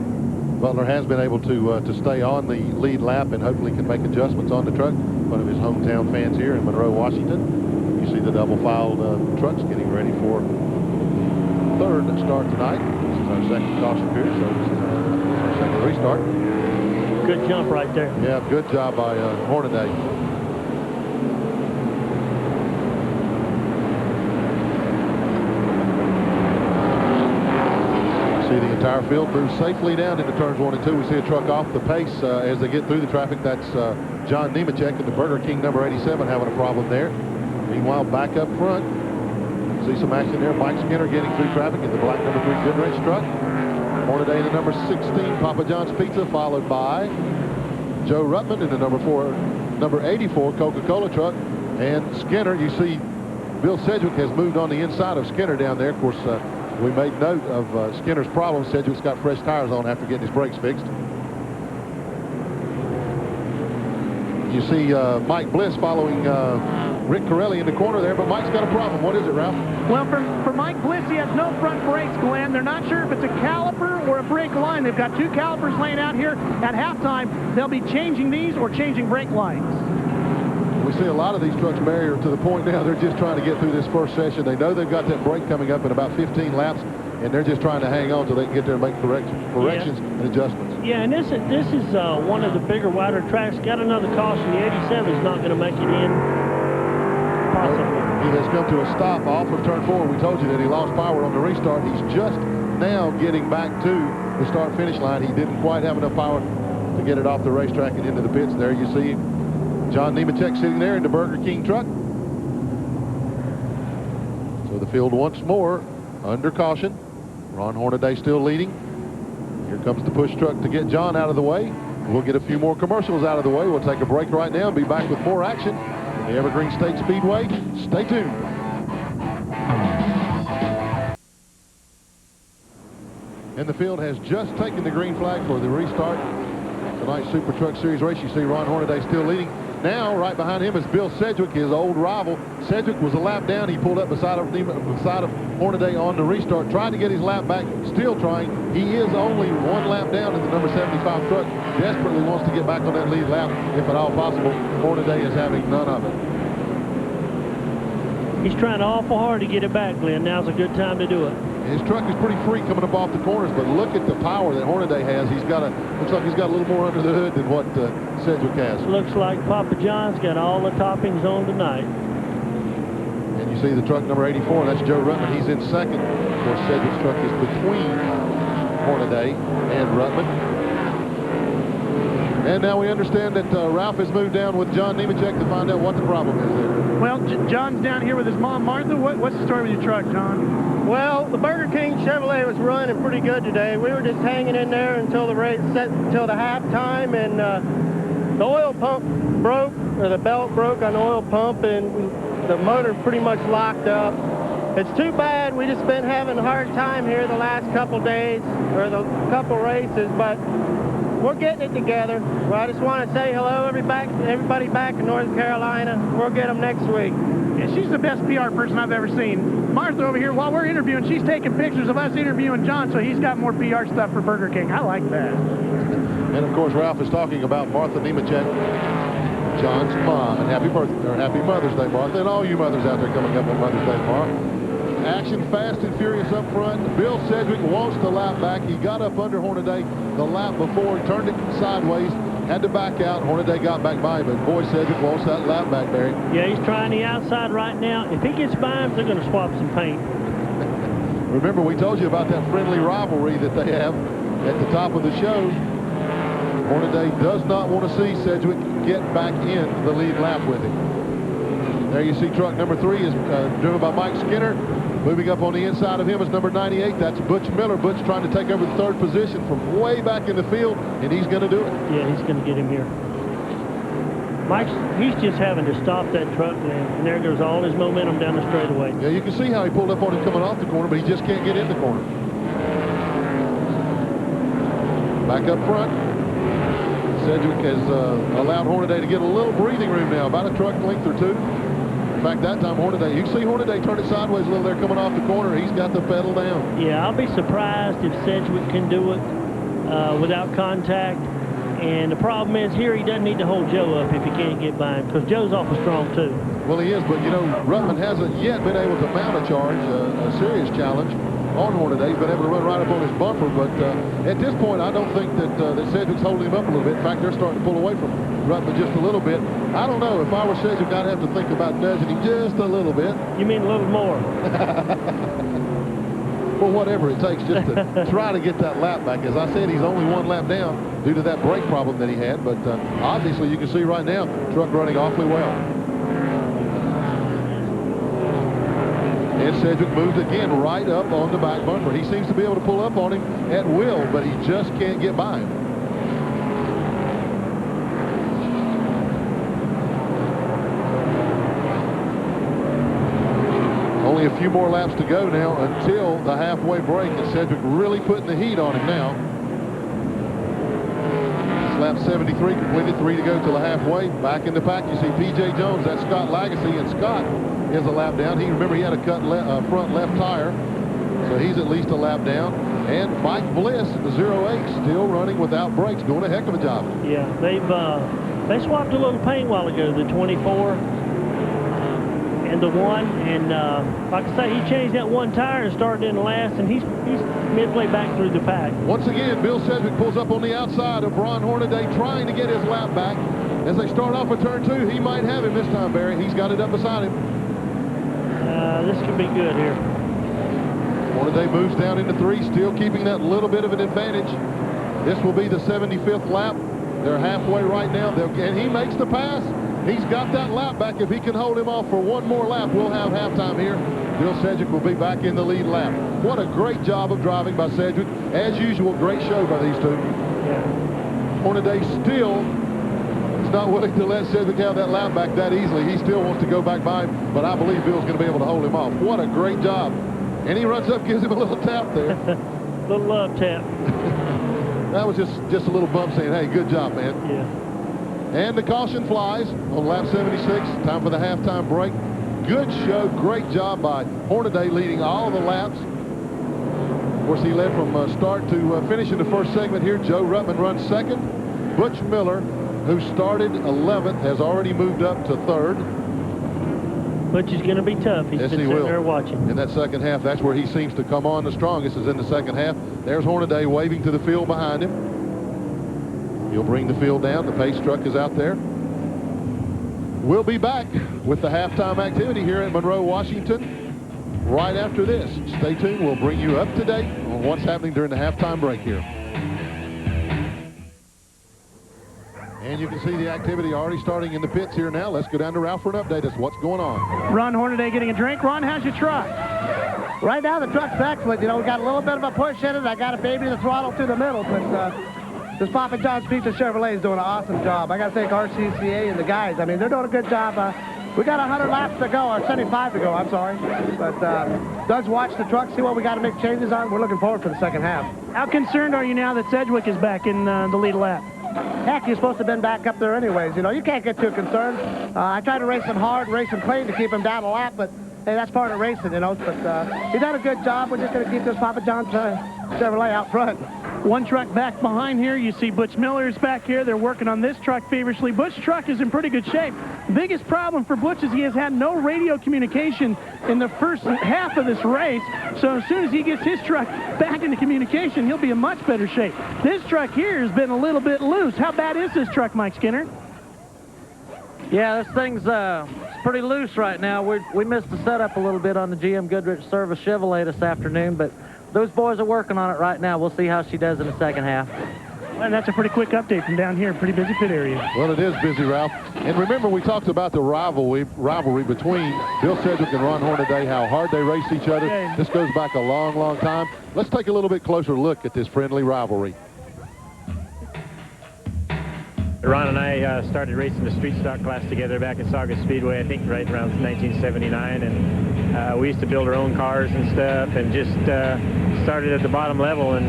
Butler has been able to stay on the lead lap and hopefully can make adjustments on the truck. One of his hometown fans here in Monroe, Washington. You see the double-filed trucks getting ready for third start tonight. This is our second caution period, so this is our second restart. Good jump right there. Yeah, good job by Hornaday. See the entire field move safely down into turns 1 and 2. We see a truck off the pace as they get through the traffic. That's John Nemechek in the Burger King number 87 having a problem there. Meanwhile, back up front, see some action there. Mike Skinner getting through traffic in the black number 3 Goodrich truck. Hornaday in the number 16 Papa John's Pizza, followed by Joe Ruttman in the number 84 Coca-Cola truck. And Skinner, you see Bill Sedgwick has moved on the inside of Skinner down there. Of course, we made note of Skinner's problem. Sedgwick's got fresh tires on after getting his brakes fixed. You see Mike Bliss following Rick Corelli in the corner there, but Mike's got a problem. What is it, Ralph? Well, for Mike Bliss, he has no front brakes, Glenn. They're not sure if it's a caliper or a brake line. They've got 2 calipers laying out here. At halftime, they'll be changing these or changing brake lines. We see a lot of these trucks, Barrier, to the point now they're just trying to get through this first session. They know they've got that break coming up in about 15 laps, and they're just trying to hang on so they can get there and make corrections and adjustments. Yeah, and this is one of the bigger, wider tracks. Got another caution. The 87 is not going to make it in, possibly. He has come to a stop off of turn 4. We told you that he lost power on the restart. He's just now getting back to the start-finish line. He didn't quite have enough power to get it off the racetrack and into the pits. There you see John Nemechek sitting there in the Burger King truck. So the field once more under caution. Ron Hornaday still leading. Here comes the push truck to get John out of the way. We'll get a few more commercials out of the way. We'll take a break right now and be back with more action in the Evergreen State Speedway. Stay tuned. And the field has just taken the green flag for the restart. Tonight's SuperTruck Series race. You see Ron Hornaday still leading. Now, right behind him is Bill Sedgwick, his old rival. Sedgwick was a lap down. He pulled up beside of Hornaday on the restart, trying to get his lap back, still trying. He is only 1 lap down in the number 75 truck. Desperately wants to get back on that lead lap, if at all possible. Hornaday is having none of it. He's trying awful hard to get it back, Glenn. Now's a good time to do it. His truck is pretty free coming up off the corners, but look at the power that Hornaday has. Looks like he's got a little more under the hood than what Sedgwick has. Looks like Papa John's got all the toppings on tonight. And you see the truck number 84, that's Joe Ruttman. He's in second. Of course, Sedgwick's truck is between Hornaday and Ruttman. And now we understand that Ralph has moved down with John Nemechek to find out what the problem is there. Well, John's down here with his mom, Martha. What's the story with your truck, John? Well, the Burger King Chevrolet was running pretty good today. We were just hanging in there until the race set until the halftime, and the oil pump broke, or the belt broke on the oil pump, and the motor pretty much locked up. It's too bad. We just been having a hard time here the last couple days, or the couple races, but we're getting it together. Well, I just want to say hello, everybody back in North Carolina. We'll get them next week. Yeah, she's the best PR person I've ever seen. Martha over here, while we're interviewing, she's taking pictures of us interviewing John, so he's got more PR stuff for Burger King. I like that. And of course, Ralph is talking about Martha Nemechek, John's mom. And happy birthday, or happy Mother's Day, Martha, and all you mothers out there coming up on Mother's Day tomorrow. Action fast and furious up front. Bill Sedgwick wants the lap back. He got up under Hornaday the lap before, turned it sideways, had to back out. Hornaday got back by him, but boy, Sedgwick wants that lap back, Barry. Yeah, he's trying the outside right now. If he gets by him, they're going to swap some paint. Remember, we told you about that friendly rivalry that they have at the top of the show. Hornaday does not want to see Sedgwick get back in the lead lap with him. There you see truck number 3 is driven by Mike Skinner. Moving up on the inside of him is number 98. That's Butch Miller. Butch trying to take over the 3rd position from way back in the field, and he's going to do it. Yeah, he's going to get him here. He's just having to stop that truck, man. And there goes all his momentum down the straightaway. Yeah, you can see how he pulled up on him coming off the corner, but he just can't get in the corner. Back up front. Sedgwick has allowed Hornaday to get a little breathing room now, about a truck length or 2. In fact, that time Hornaday, you can see Hornaday turn it sideways a little there coming off the corner. He's got the pedal down. Yeah, I'll be surprised if Sedgwick can do it without contact. And the problem is here he doesn't need to hold Joe up if he can't get by him, because Joe's awful strong too. Well, he is, but you know, Ruttman hasn't yet been able to mount a charge, a serious challenge on Hornaday. He's been able to run right up on his bumper, but at this point, I don't think that Sedgwick's holding him up a little bit. In fact, they're starting to pull away from Ruttman just a little bit. I don't know. If I were Sedgwick, I'd have to think about nudging him just a little bit. You mean a little more? Well, whatever it takes just to try to get that lap back. As I said, he's only 1 lap down due to that brake problem that he had, but obviously you can see right now, truck running awfully well. And Sedgwick moves again right up on the back bumper. He seems to be able to pull up on him at will, but he just can't get by him. Only a few more laps to go now until the halfway break, and Sedgwick really putting the heat on him now. It's lap 73 completed, 3 to go till the halfway. Back in the pack, you see P.J. Jones. That's Scott Lagacy, and Scott is a lap down. Remember, he had a cut front left tire, so he's at least a lap down. And Mike Bliss, the 08, still running without brakes, doing a heck of a job. Yeah, they swapped a little paint a while ago, the 24 and the 1, and like I say, he changed that 1 tire and started in the last, and he's midway back through the pack. Once again, Bill Sedgwick pulls up on the outside of Ron Hornaday, trying to get his lap back. As they start off with turn 2, he might have him this time, Barry. He's got it up beside him. This could be good here. Hornaday moves down into 3, still keeping that little bit of an advantage. This will be the 75th lap. They're halfway right now, and he makes the pass. He's got that lap back. If he can hold him off for 1 more lap, we'll have halftime here. Bill Sedgwick will be back in the lead lap. What a great job of driving by Sedgwick. As usual, great show by these 2. Yeah. Hornaday still is not willing to let Sedgwick have that lap back that easily. He still wants to go back by him, but I believe Bill's going to be able to hold him off. What a great job. And he runs up, gives him a little tap there. Little love tap. That was just a little bump saying, hey, good job, man. Yeah. And the caution flies on lap 76. Time for the halftime break. Good show. Great job by Hornaday, leading all the laps. Of course, he led from start to finish in the first segment here. Joe Ruttman runs 2nd. Butch Miller, who started 11th, has already moved up to 3rd. Butch is going to be tough. He's been sitting there watching. In that second half, that's where he seems to come on the strongest, is in the second half. There's Hornaday waving to the field behind him. He'll bring the field down. The pace truck is out there. We'll be back with the halftime activity here at Monroe, Washington, right after this. Stay tuned. We'll bring you up to date on what's happening during the halftime break here. And you can see the activity already starting in the pits here now. Let's go down to Ralph for an update as to what's going on. Ron Hornaday getting a drink. Ron, how's your truck? Right now, the truck's excellent. You know, we got a little bit of a push in it. I got a baby to throttle through the middle, but this Papa John's Pizza Chevrolet is doing an awesome job. I got to thank RCCA and the guys. I mean, they're doing a good job We got 100 laps to go, or 75 to go, I'm sorry. But Doug's watched the truck, see what we got to make changes on. We're looking forward to the second half. How concerned are you now that Sedgwick is back in the lead lap? Heck, you're supposed to have been back up there anyways. You know, you can't get too concerned. I tried to race him hard, race him clean to keep him down a lap, but hey, that's part of racing, you know. But he done a good job. We're just going to keep this Papa John's Chevrolet out front. One truck back behind here. You see Butch Miller's back here. They're working on this truck feverishly. Butch's truck is in pretty good shape. The biggest problem for Butch is he has had no radio communication in the first half of this race. So as soon as he gets his truck back into communication, he'll be in much better shape. This truck here has been a little bit loose. How bad is this truck, Mike Skinner? Yeah, this thing's pretty loose right now. We missed the setup a little bit on the GM Goodrich Service Chevrolet this afternoon, but those boys are working on it right now. We'll see how she does in the second half. And that's a pretty quick update from down here. Pretty busy pit area. Well, it is busy, Ralph. And remember, we talked about the rivalry between Bill Sedgwick and Ron Hornaday, how hard they race each other. Okay. This goes back a long, long time. Let's take a little bit closer look at this friendly rivalry. Ron and I started racing the street stock class together back at Saugus Speedway, I think right around 1979, and we used to build our own cars and stuff, and just started at the bottom level, and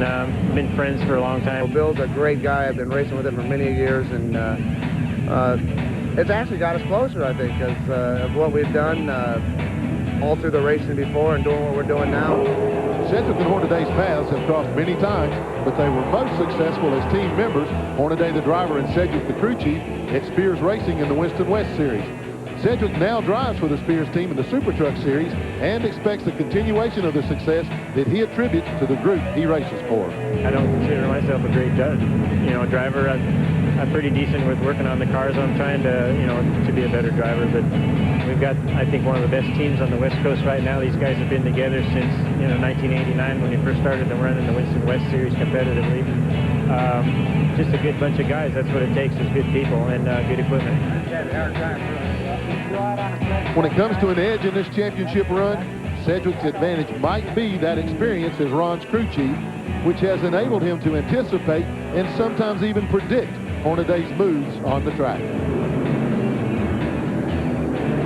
been friends for a long time. Well, Bill's a great guy. I've been racing with him for many years, and it's actually got us closer, I think, because of what we've done all through the racing before and doing what we're doing now. Sedgwick and Hornaday's paths have crossed many times, but they were most successful as team members, Hornaday the driver and Sedgwick the crew chief, at Spears Racing in the Winston West Series. Sedgwick now drives for the Spears team in the SuperTruck Series and expects a continuation of the success that he attributes to the group he races for. I don't consider myself a great driver. I'm pretty decent with working on the cars. I'm trying to be a better driver, but we've got, I think, one of the best teams on the West Coast right now. These guys have been together since 1989 when we first started to run in the Winston West Series competitively. Just a good bunch of guys. That's what it takes, is good people and good equipment. When it comes to an edge in this championship run, Sedgwick's advantage might be that experience as Ron's crew chief, which has enabled him to anticipate and sometimes even predict Hornaday's moves on the track.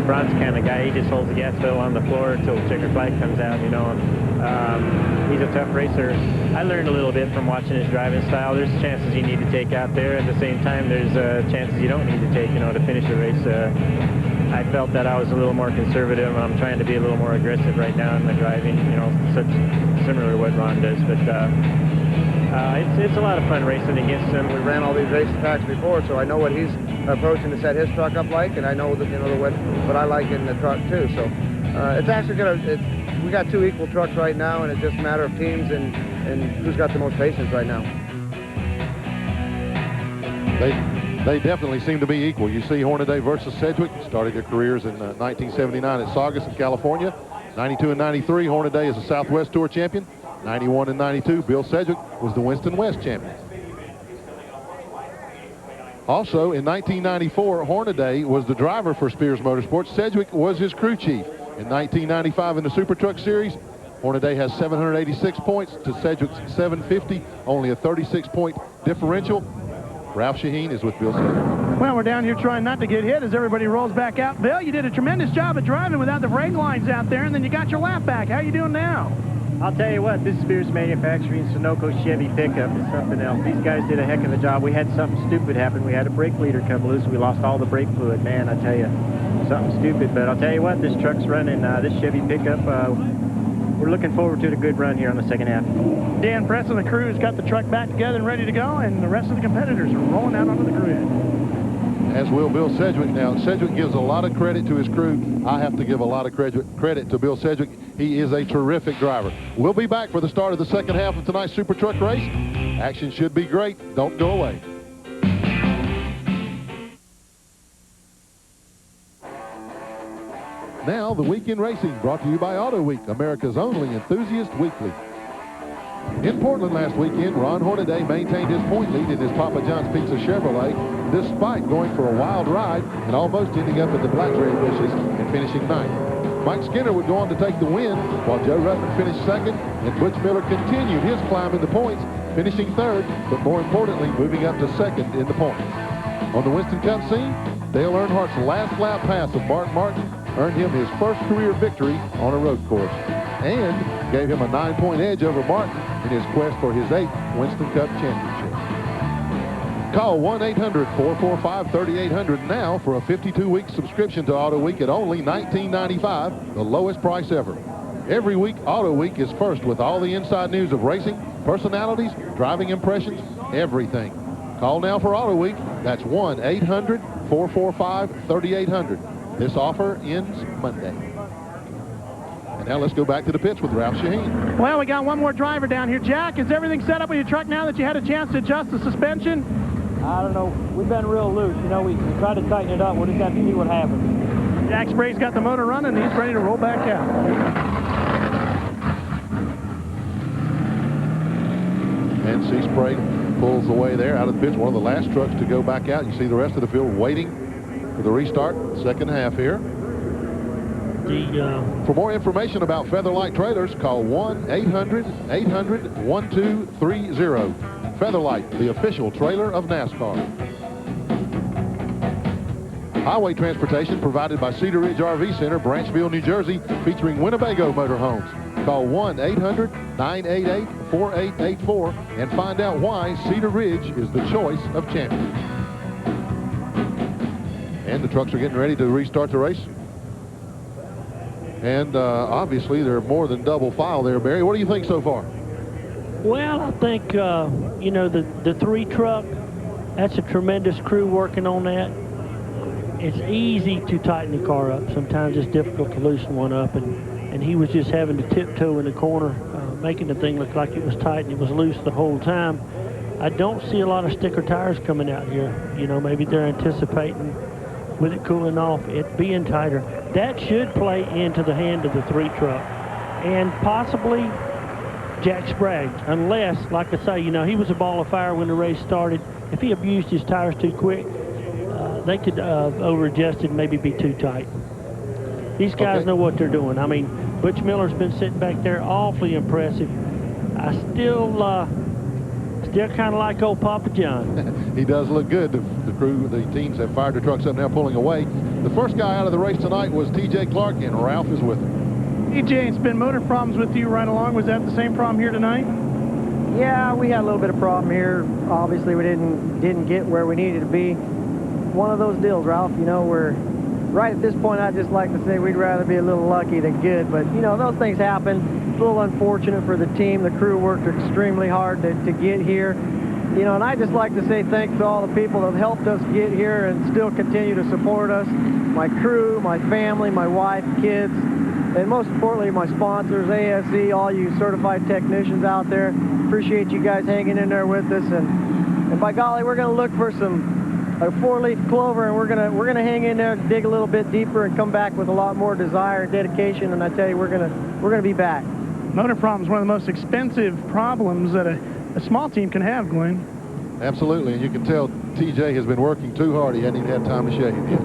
Ron's the kind of guy, he just holds the gas pedal on the floor until the checker flag comes out, you know. He's a tough racer. I learned a little bit from watching his driving style. There's chances you need to take out there. At the same time, there's chances you don't need to take, to finish the race. I felt that I was a little more conservative, and I'm trying to be a little more aggressive right now in my driving, similar to what Ron does. But it's a lot of fun racing against him. We ran all these race tracks before, so I know what he's approaching to set his truck up like, and I know what I like in the truck too. So it's actually we got two equal trucks right now, and it's just a matter of teams and who's got the most patience right now. They definitely seem to be equal. You see Hornaday versus Sedgwick started their careers in 1979 at Saugus in California. 92 and 93, Hornaday is a Southwest Tour champion. 91 and 92, Bill Sedgwick was the Winston West champion. Also, in 1994, Hornaday was the driver for Spears Motorsports. Sedgwick was his crew chief. In 1995 in the SuperTruck Series, Hornaday has 786 points to Sedgwick's 750, only a 36-point differential. Ralph Shaheen is with Bill Sedgwick. Well, we're down here trying not to get hit as everybody rolls back out. Bill, you did a tremendous job of driving without the brake lines out there, and then you got your lap back. How you doing now? I'll tell you what, this Spears Manufacturing Sunoco Chevy pickup is something else. These guys did a heck of a job. We had something stupid happen. We had a brake leader come loose. We lost all the brake fluid. Man, I tell you, something stupid. But I'll tell you what, this truck's running. This Chevy pickup, we're looking forward to a good run here on the second half. Dan Press and the crew has got the truck back together and ready to go, and the rest of the competitors are rolling out onto the grid. As will Bill Sedgwick. Now, Sedgwick gives a lot of credit to his crew. I have to give a lot of credit to Bill Sedgwick. He is a terrific driver. We'll be back for the start of the second half of tonight's SuperTruck race. Action should be great. Don't go away. Now, the Week in Racing, brought to you by Auto Week, America's only enthusiast weekly. In Portland last weekend, Ron Hornaday maintained his point lead in his Papa John's Pizza Chevrolet, despite going for a wild ride and almost ending up at the blackberry bushes and finishing ninth. Mike Skinner would go on to take the win, while Joe Ruttman finished second, and Butch Miller continued his climb in the points, finishing third, but more importantly, moving up to second in the points. On the Winston Cup scene, Dale Earnhardt's last lap pass of Bart Martin earned him his first career victory on a road course and gave him a 9-point edge over Martin in his quest for his 8th Winston Cup championship. Call 1-800-445-3800 now for a 52-week subscription to Auto Week at only $19.95, the lowest price ever. Every week, Auto Week is first with all the inside news of racing, personalities, driving impressions, everything. Call now for Auto Week. That's 1-800-445-3800. This offer ends Monday. And now let's go back to the pits with Ralph Shaheen. Well, we got one more driver down here. Jack, is everything set up with your truck now that you had a chance to adjust the suspension? I don't know. We've been real loose. You know, we tried to tighten it up. We'll just have to see what happens. Jack Spray's got the motor running, and he's ready to roll back out. And C. Spray pulls away there out of the pits, one of the last trucks to go back out. You see the rest of the field waiting for the restart, second half here. For more information about Featherlight Trailers, call 1-800-800-1230. Featherlight, the official trailer of NASCAR. Highway transportation provided by Cedar Ridge RV Center, Branchville, New Jersey, featuring Winnebago Motorhomes. Call 1-800-988-4884 and find out why Cedar Ridge is the choice of champions. And the trucks are getting ready to restart the race. And obviously they're more than double file there, Barry. What do you think so far? Well, I think, you know, the 3 truck, that's a tremendous crew working on that. It's easy to tighten the car up. Sometimes it's difficult to loosen one up, and he was just having to tiptoe in the corner, making the thing look like it was tight and it was loose the whole time. I don't see a lot of sticker tires coming out here. You know, maybe they're anticipating with it cooling off, it being tighter. That should play into the hand of the 3 truck. And possibly Jack Sprague, unless, like I say, you know, he was a ball of fire when the race started. If he abused his tires too quick, they could over-adjust it and maybe be too tight. These guys know what they're doing. I mean, Butch Miller's been sitting back there awfully impressive. I still kind of like old Papa John. He does look good. The teams have fired their trucks up now, pulling away. The first guy out of the race tonight was T.J. Clark, and Ralph is with him. TJ, it's been motor problems with you right along. Was that the same problem here tonight? Yeah, we had a little bit of problem here. Obviously, we didn't get where we needed to be. One of those deals, Ralph. You know, we're right at this point. I'd just like to say we'd rather be a little lucky than good, but you know, those things happen. It's a little unfortunate for the team. The crew worked extremely hard to get here. You know, and I'd just like to say thanks to all the people that have helped us get here and still continue to support us. My crew, my family, my wife, kids, and most importantly, my sponsors, ASE, all you certified technicians out there. Appreciate you guys hanging in there with us. And by golly, we're going to look for a 4-leaf clover, and we're gonna hang in there, dig a little bit deeper, and come back with a lot more desire and dedication. And I tell you, we're gonna be back. Motor problems, one of the most expensive problems that a small team can have, Glenn. Absolutely, and you can tell TJ has been working too hard. He hadn't even had time to shave yet.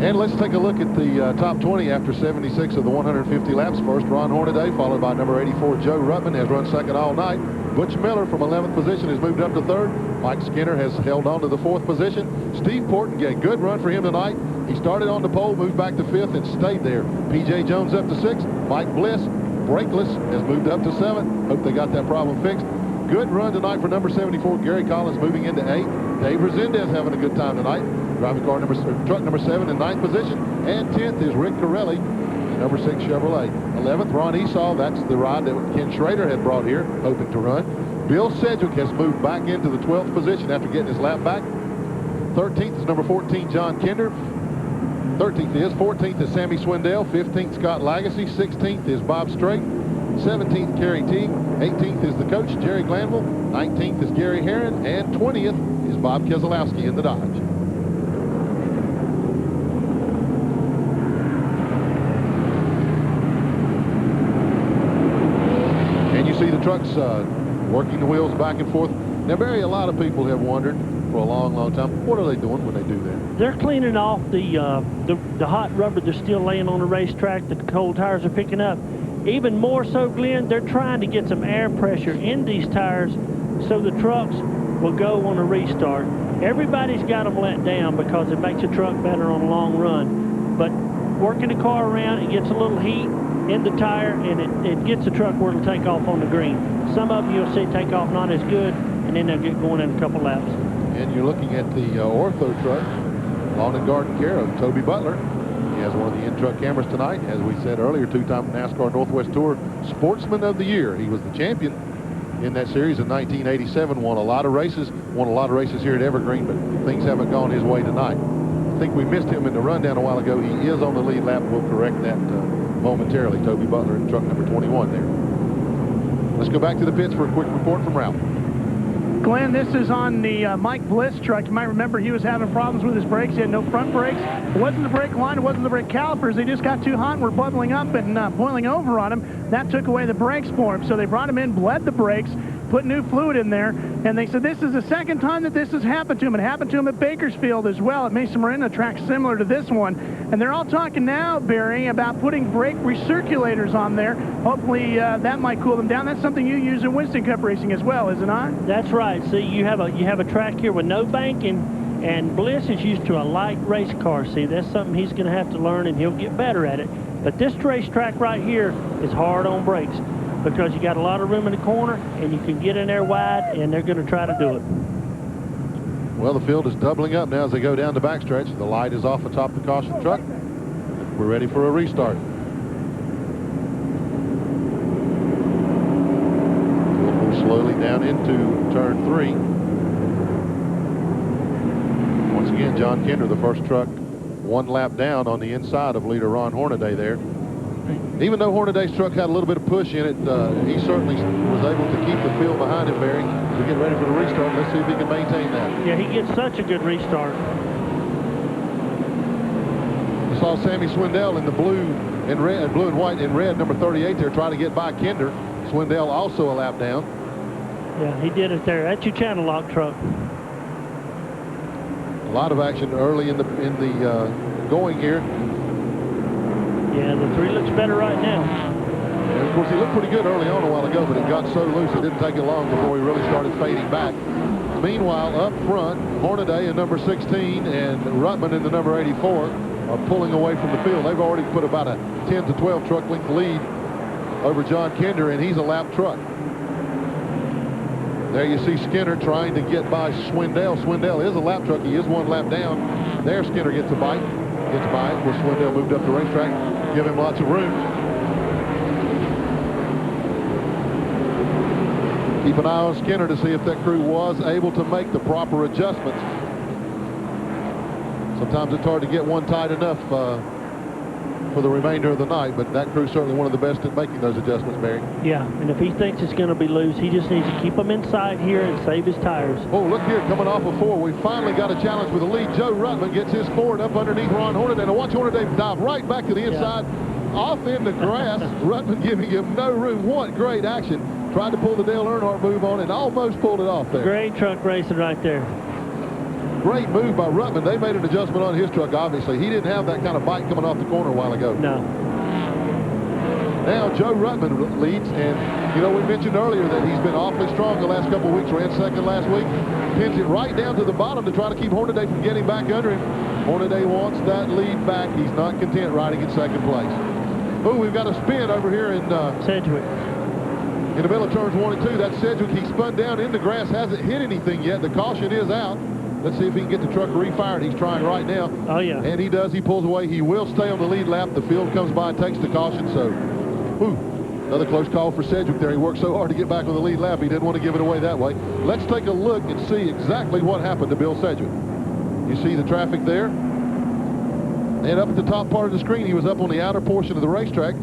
And let's take a look at the top 20 after 76 of the 150 laps. First, Ron Hornaday, followed by number 84, Joe Ruttman, has run second all night. Butch Miller from 11th position has moved up to 3rd. Mike Skinner has held on to the 4th position. Steve Porton, get a good run for him tonight. He started on the pole, moved back to 5th, and stayed there. P.J. Jones up to 6th. Mike Bliss, brakeless, has moved up to 7th. Hope they got that problem fixed. Good run tonight for number 74, Gary Collins, moving into 8th. Dave Resendez having a good time tonight. Driving truck number 7 in 9th position. And 10th is Rick Corelli, number 6 Chevrolet. 11th, Ron Esau. That's the ride that Ken Schrader had brought here, hoping to run. Bill Sedgwick has moved back into the 12th position after getting his lap back. 13th is number 14, John Kinder. 14th is Sammy Swindell. 15th, Scott Lagacy. 16th is Bob Strait. 17th, Kerry Teague. 18th is the coach, Jerry Glanville. 19th is Gary Herron. And 20th is Bob Keselowski in the Dodge. And you see the trucks working the wheels back and forth. Now, Barry, a lot of people have wondered for a long, long time, what are they doing when they do that? They're cleaning off the hot rubber that's still laying on the racetrack that the cold tires are picking up. Even more so, Glenn, they're trying to get some air pressure in these tires so the trucks will go on a restart. Everybody's got them let down because it makes a truck better on a long run. But working the car around, it gets a little heat in the tire, and it gets the truck where it'll take off on the green. Some of them you'll see take off not as good, and then they'll get going in a couple laps. And you're looking at the Ortho truck, lawn and garden care of Toby Butler. He has one of the in-truck cameras tonight. As we said earlier, two-time NASCAR Northwest Tour Sportsman of the Year. He was the champion in that series in 1987, won a lot of races here at Evergreen, but things haven't gone his way tonight. I think we missed him in the rundown a while ago. He is on the lead lap. We'll correct that momentarily. Toby Butler in truck number 21 there. Let's go back to the pits for a quick report from Ralph. Glenn, this is on the Mike Bliss truck. You might remember he was having problems with his brakes. He had no front brakes. It wasn't the brake line. It wasn't the brake calipers. They just got too hot and were bubbling up and boiling over on him. That took away the brakes for him. So they brought him in, bled the brakes, put new fluid in there, and they said this is the second time that this has happened to him. It happened to him at Bakersfield as well at Mesa Marina, a track similar to this one. And they're all talking now, Barry, about putting brake recirculators on there. Hopefully that might cool them down. That's something you use in Winston Cup racing as well, is it not? That's right. See, you have a track here with no banking, and Bliss is used to a light race car. See, that's something he's going to have to learn, and he'll get better at it. But this racetrack right here is hard on brakes, because you got a lot of room in the corner, and you can get in there wide, and they're going to try to do it. Well, the field is doubling up now as they go down the backstretch. The light is off atop the caution truck. We're ready for a restart. We'll move slowly down into turn 3. Once again, John Kinder, the first truck, one lap down on the inside of leader Ron Hornaday there. Even though Hornaday's truck had a little bit of push in it, he certainly was able to keep the field behind him, Barry. As we get ready for the restart, let's see if he can maintain that. Yeah, he gets such a good restart. We saw Sammy Swindell in the blue and white and red, number 38 there, trying to get by Kinder. Swindell also a lap down. Yeah, he did it there. That's your channel lock truck. A lot of action early in the going here. Yeah, the 3 looks better right now. And of course, he looked pretty good early on a while ago, but it got so loose it didn't take it long before he really started fading back. Meanwhile, up front, Hornaday in number 16 and Ruttman in the number 84 are pulling away from the field. They've already put about a 10 to 12 truck length lead over John Kinder, and he's a lap truck. There you see Skinner trying to get by Swindell. Swindell is a lap truck. He is one lap down. There Skinner gets a bite. Gets by it, where Swindell moved up the racetrack, give him lots of room. Keep an eye on Skinner to see if that crew was able to make the proper adjustments. Sometimes it's hard to get one tight enough for the remainder of the night, but that crew's certainly one of the best at making those adjustments, Barry. Yeah, and if he thinks it's going to be loose, he just needs to keep them inside here and save his tires. Oh, look here, coming off of 4. We finally got a challenge with the lead. Joe Ruttman gets his Ford up underneath Ron Hornaday. Now watch Hornaday dive right back to the inside, off in the grass. Ruttman giving him no room. What great action. Tried to pull the Dale Earnhardt move on and almost pulled it off there. Great truck racing right there. Great move by Ruttman. They made an adjustment on his truck, obviously. He didn't have that kind of bite coming off the corner a while ago. No. Now Joe Ruttman leads, and, you know, we mentioned earlier that he's been awfully strong the last couple of weeks. Ran second last week. Pins it right down to the bottom to try to keep Hornaday from getting back under him. Hornaday wants that lead back. He's not content riding in second place. Oh, we've got a spin over here in Sedgwick. In the middle of turns 1 and 2. That's Sedgwick. He spun down in the grass. Hasn't hit anything yet. The caution is out. Let's see if he can get the truck refired. He's trying right now. Oh, yeah. And he does. He pulls away. He will stay on the lead lap. The field comes by and takes the caution. So, another close call for Sedgwick there. He worked so hard to get back on the lead lap. He didn't want to give it away that way. Let's take a look and see exactly what happened to Bill Sedgwick. You see the traffic there? And up at the top part of the screen, he was up on the outer portion of the racetrack.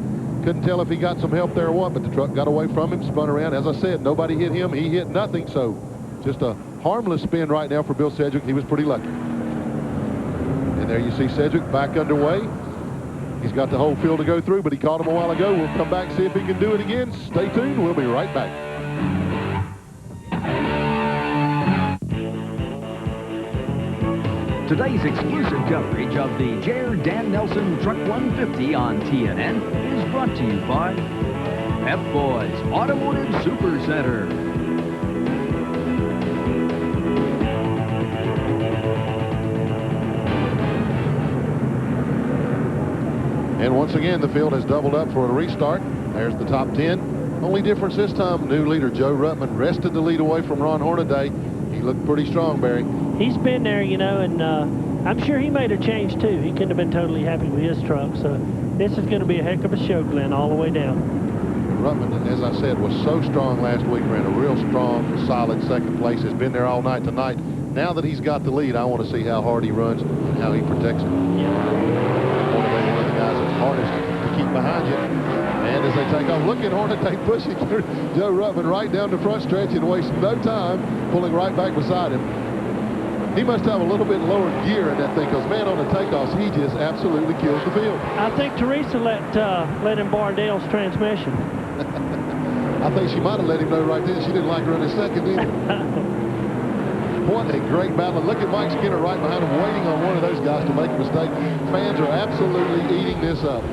Couldn't tell if he got some help there or what, but the truck got away from him, spun around. As I said, nobody hit him. He hit nothing, so just a harmless spin right now for Bill Sedgwick. He was pretty lucky. And there you see Sedgwick back underway. He's got the whole field to go through, but he caught him a while ago. We'll come back and see if he can do it again. Stay tuned. We'll be right back. Today's exclusive coverage of the Jerr-Dan Nelson Truck 150 on TNN is brought to you by F-Boys Automotive Super Center. And once again, the field has doubled up for a restart. There's the top 10. Only difference this time, new leader Joe Ruttman wrested the lead away from Ron Hornaday. He looked pretty strong, Barry. He's been there, you know, and I'm sure he made a change too. He couldn't have been totally happy with his truck. So this is going to be a heck of a show, Glenn, all the way down. Ruttman, as I said, was so strong last week. Ran a real strong, solid second place. Has been there all night tonight. Now that he's got the lead, I want to see how hard he runs and how he protects it. Yeah. Hornaday, one of the guys that's hardest to keep behind you. And as they take off, look at Hornaday pushing Joe Ruttman right down the front stretch and wasting no time, pulling right back beside him. He must have a little bit lower gear in that thing, because, man, on the takeoffs, he just absolutely kills the field. I think Teresa let him borrow Dale's transmission. I think she might have let him know right then she didn't like running second either. What a great battle. Look at Mike Skinner right behind him, waiting on one of those guys to make a mistake. Fans are absolutely eating this up.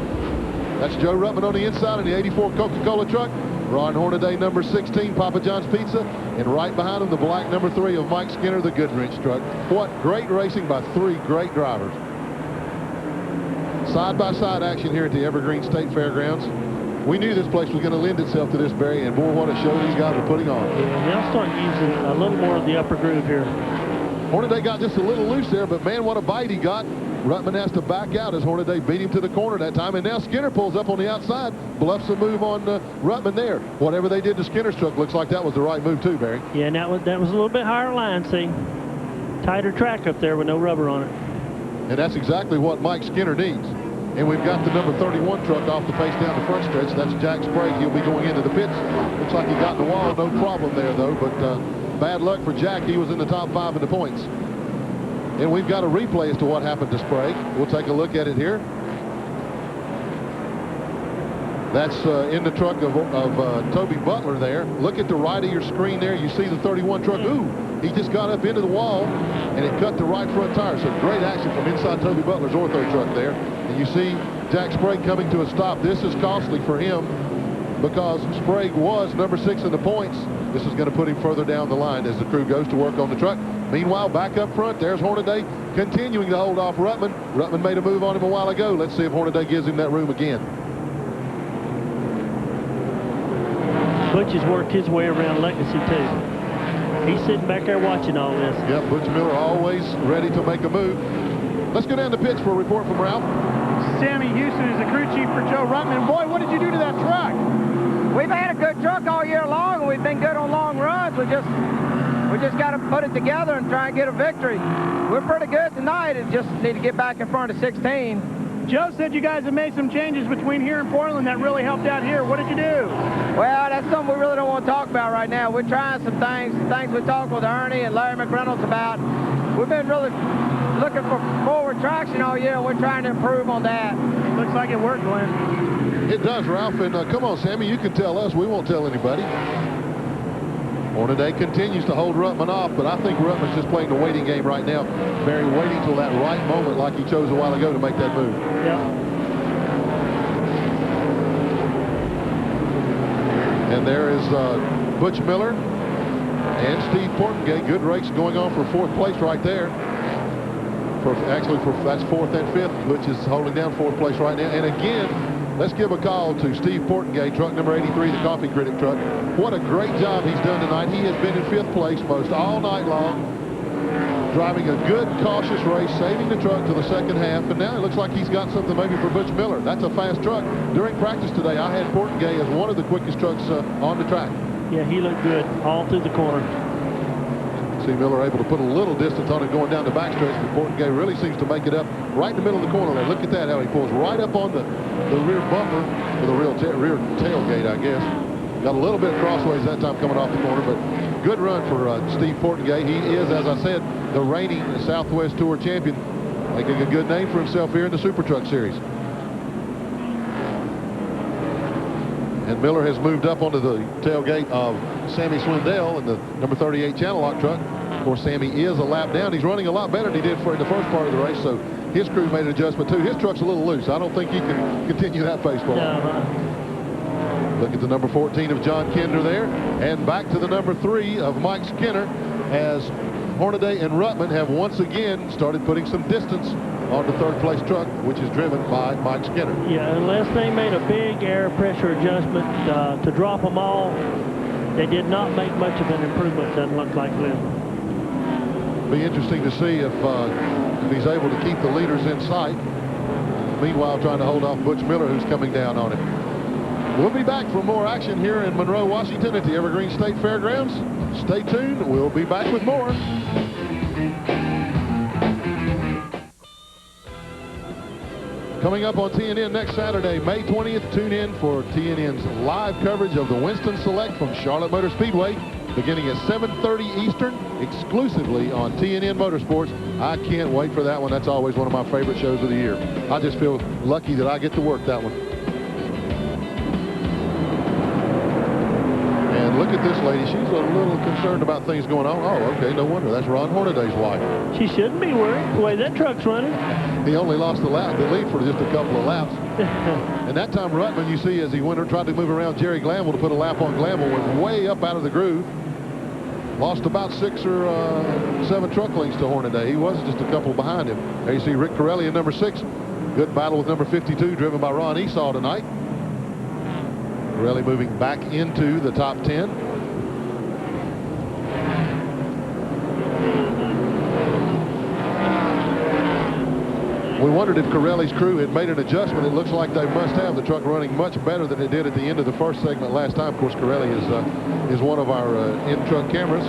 That's Joe Ruttman on the inside in the 84 Coca-Cola truck. Ron Hornaday, number 16, Papa John's Pizza. And right behind him, the black number 3 of Mike Skinner, the Goodwrench truck. What great racing by 3 great drivers. Side-by-side action here at the Evergreen State Fairgrounds. We knew this place was going to lend itself to this, Barry, and boy, what a show these guys are putting on. Yeah, they'll start using a little more of the upper groove here. Hornaday got just a little loose there, but man, what a bite he got. Ruttman has to back out as Hornaday beat him to the corner that time, and now Skinner pulls up on the outside, bluffs a move on Ruttman there. Whatever they did to Skinner's truck, looks like that was the right move too, Barry. Yeah, and that was a little bit higher line, see? Tighter track up there with no rubber on it. And that's exactly what Mike Skinner needs. And we've got the number 31 truck off the pace down the front stretch. That's Jack Sprague. He'll be going into the pits. Looks like he got in the wall. No problem there, though. But bad luck for Jack. He was in the top 5 in the points. And we've got a replay as to what happened to Sprague. We'll take a look at it here. That's in the truck of Toby Butler there. Look at the right of your screen there. You see the 31 truck. Ooh, he just got up into the wall, and it cut the right front tire. So great action from inside Toby Butler's ortho truck there. And you see Jack Sprague coming to a stop. This is costly for him because Sprague was number 6 in the points. This is going to put him further down the line as the crew goes to work on the truck. Meanwhile, back up front, there's Hornaday continuing to hold off Ruttman. Ruttman made a move on him a while ago. Let's see if Hornaday gives him that room again. Butch has worked his way around Legacy, too. He's sitting back there watching all this. Yep, Butch Miller always ready to make a move. Let's go down to pits for a report from Ralph. Sammy Houston is the crew chief for Joe Ruttman. Boy, what did you do to that truck? We've had a good truck all year long, and we've been good on long runs. We just got to put it together and try and get a victory. We're pretty good tonight, and just need to get back in front of 16. Joe said you guys have made some changes between here and Portland that really helped out here. What did you do? Well, that's something we really don't want to talk about right now. We're trying some things we talked with Ernie and Larry McReynolds about. We've been really looking for forward traction all year, and we're trying to improve on that. Looks like it worked, Glenn. It does, Ralph, and come on, Sammy, you can tell us. We won't tell anybody. Hornaday continues to hold Ruttman off, but I think Ruttman's just playing the waiting game right now. Barry waiting till that right moment like he chose a while ago to make that move. Yeah. And there is Butch Miller and Steve Portengate. Good race going on for 4th place right there. That's 4th and 5th. Butch is holding down 4th place right now. And again, let's give a call to Steve Portengate, truck number 83, the Coffee Critic truck. What a great job he's done tonight. He has been in 5th place most all night long, driving a good, cautious race, saving the truck to the second half, and now it looks like he's got something maybe for Butch Miller. That's a fast truck. During practice today, I had Portengate as one of the quickest trucks on the track. Yeah, he looked good all through the corner. See Miller able to put a little distance on it going down the backstretch, but Portengate really seems to make it up right in the middle of the corner there. Look at that, how he pulls right up on the rear bumper, or the rear tailgate, I guess. Got a little bit crossways that time coming off the corner, but good run for Steve Portengate. He is, as I said, the reigning Southwest Tour champion, making a good name for himself here in the SuperTruck Series. And Miller has moved up onto the tailgate of Sammy Swindell in the number 38 Channel Lock truck. Of course, Sammy is a lap down. He's running a lot better than he did in the first part of the race, so his crew made an adjustment too. His truck's a little loose. I don't think he can continue that pace for long. Look at the number 14 of John Kinder there, and back to the number 3 of Mike Skinner as Hornaday and Ruttman have once again started putting some distance on the third-place truck, which is driven by Mike Skinner. Yeah, unless they made a big air pressure adjustment to drop them all, they did not make much of an improvement, doesn't look like, Glenn. Be interesting to see if he's able to keep the leaders in sight. Meanwhile, trying to hold off Butch Miller, who's coming down on him. We'll be back for more action here in Monroe, Washington at the Evergreen State Fairgrounds. Stay tuned. We'll be back with more. Coming up on TNN next Saturday, May 20th, tune in for TNN's live coverage of the Winston Select from Charlotte Motor Speedway, beginning at 7:30 Eastern, exclusively on TNN Motorsports. I can't wait for that one. That's always one of my favorite shows of the year. I just feel lucky that I get to work that one. And look at this lady. She's a little concerned about things going on. Oh, okay, no wonder. That's Ron Hornaday's wife. She shouldn't be worried the way that truck's running. He only lost the lead for just a couple of laps. And that time Ruttman, you see, as he went and tried to move around Jerry Glanville to put a lap on Glanville, went way up out of the groove. Lost about 6 or 7 truck lengths to Hornaday. He was just a couple behind him. There you see Rick Corelli in number 6. Good battle with number 52, driven by Ron Esau tonight. Corelli moving back into the top 10. We wondered if Corelli's crew had made an adjustment. It looks like they must have. The truck running much better than it did at the end of the first segment last time. Of course, Corelli is one of our in-truck cameras.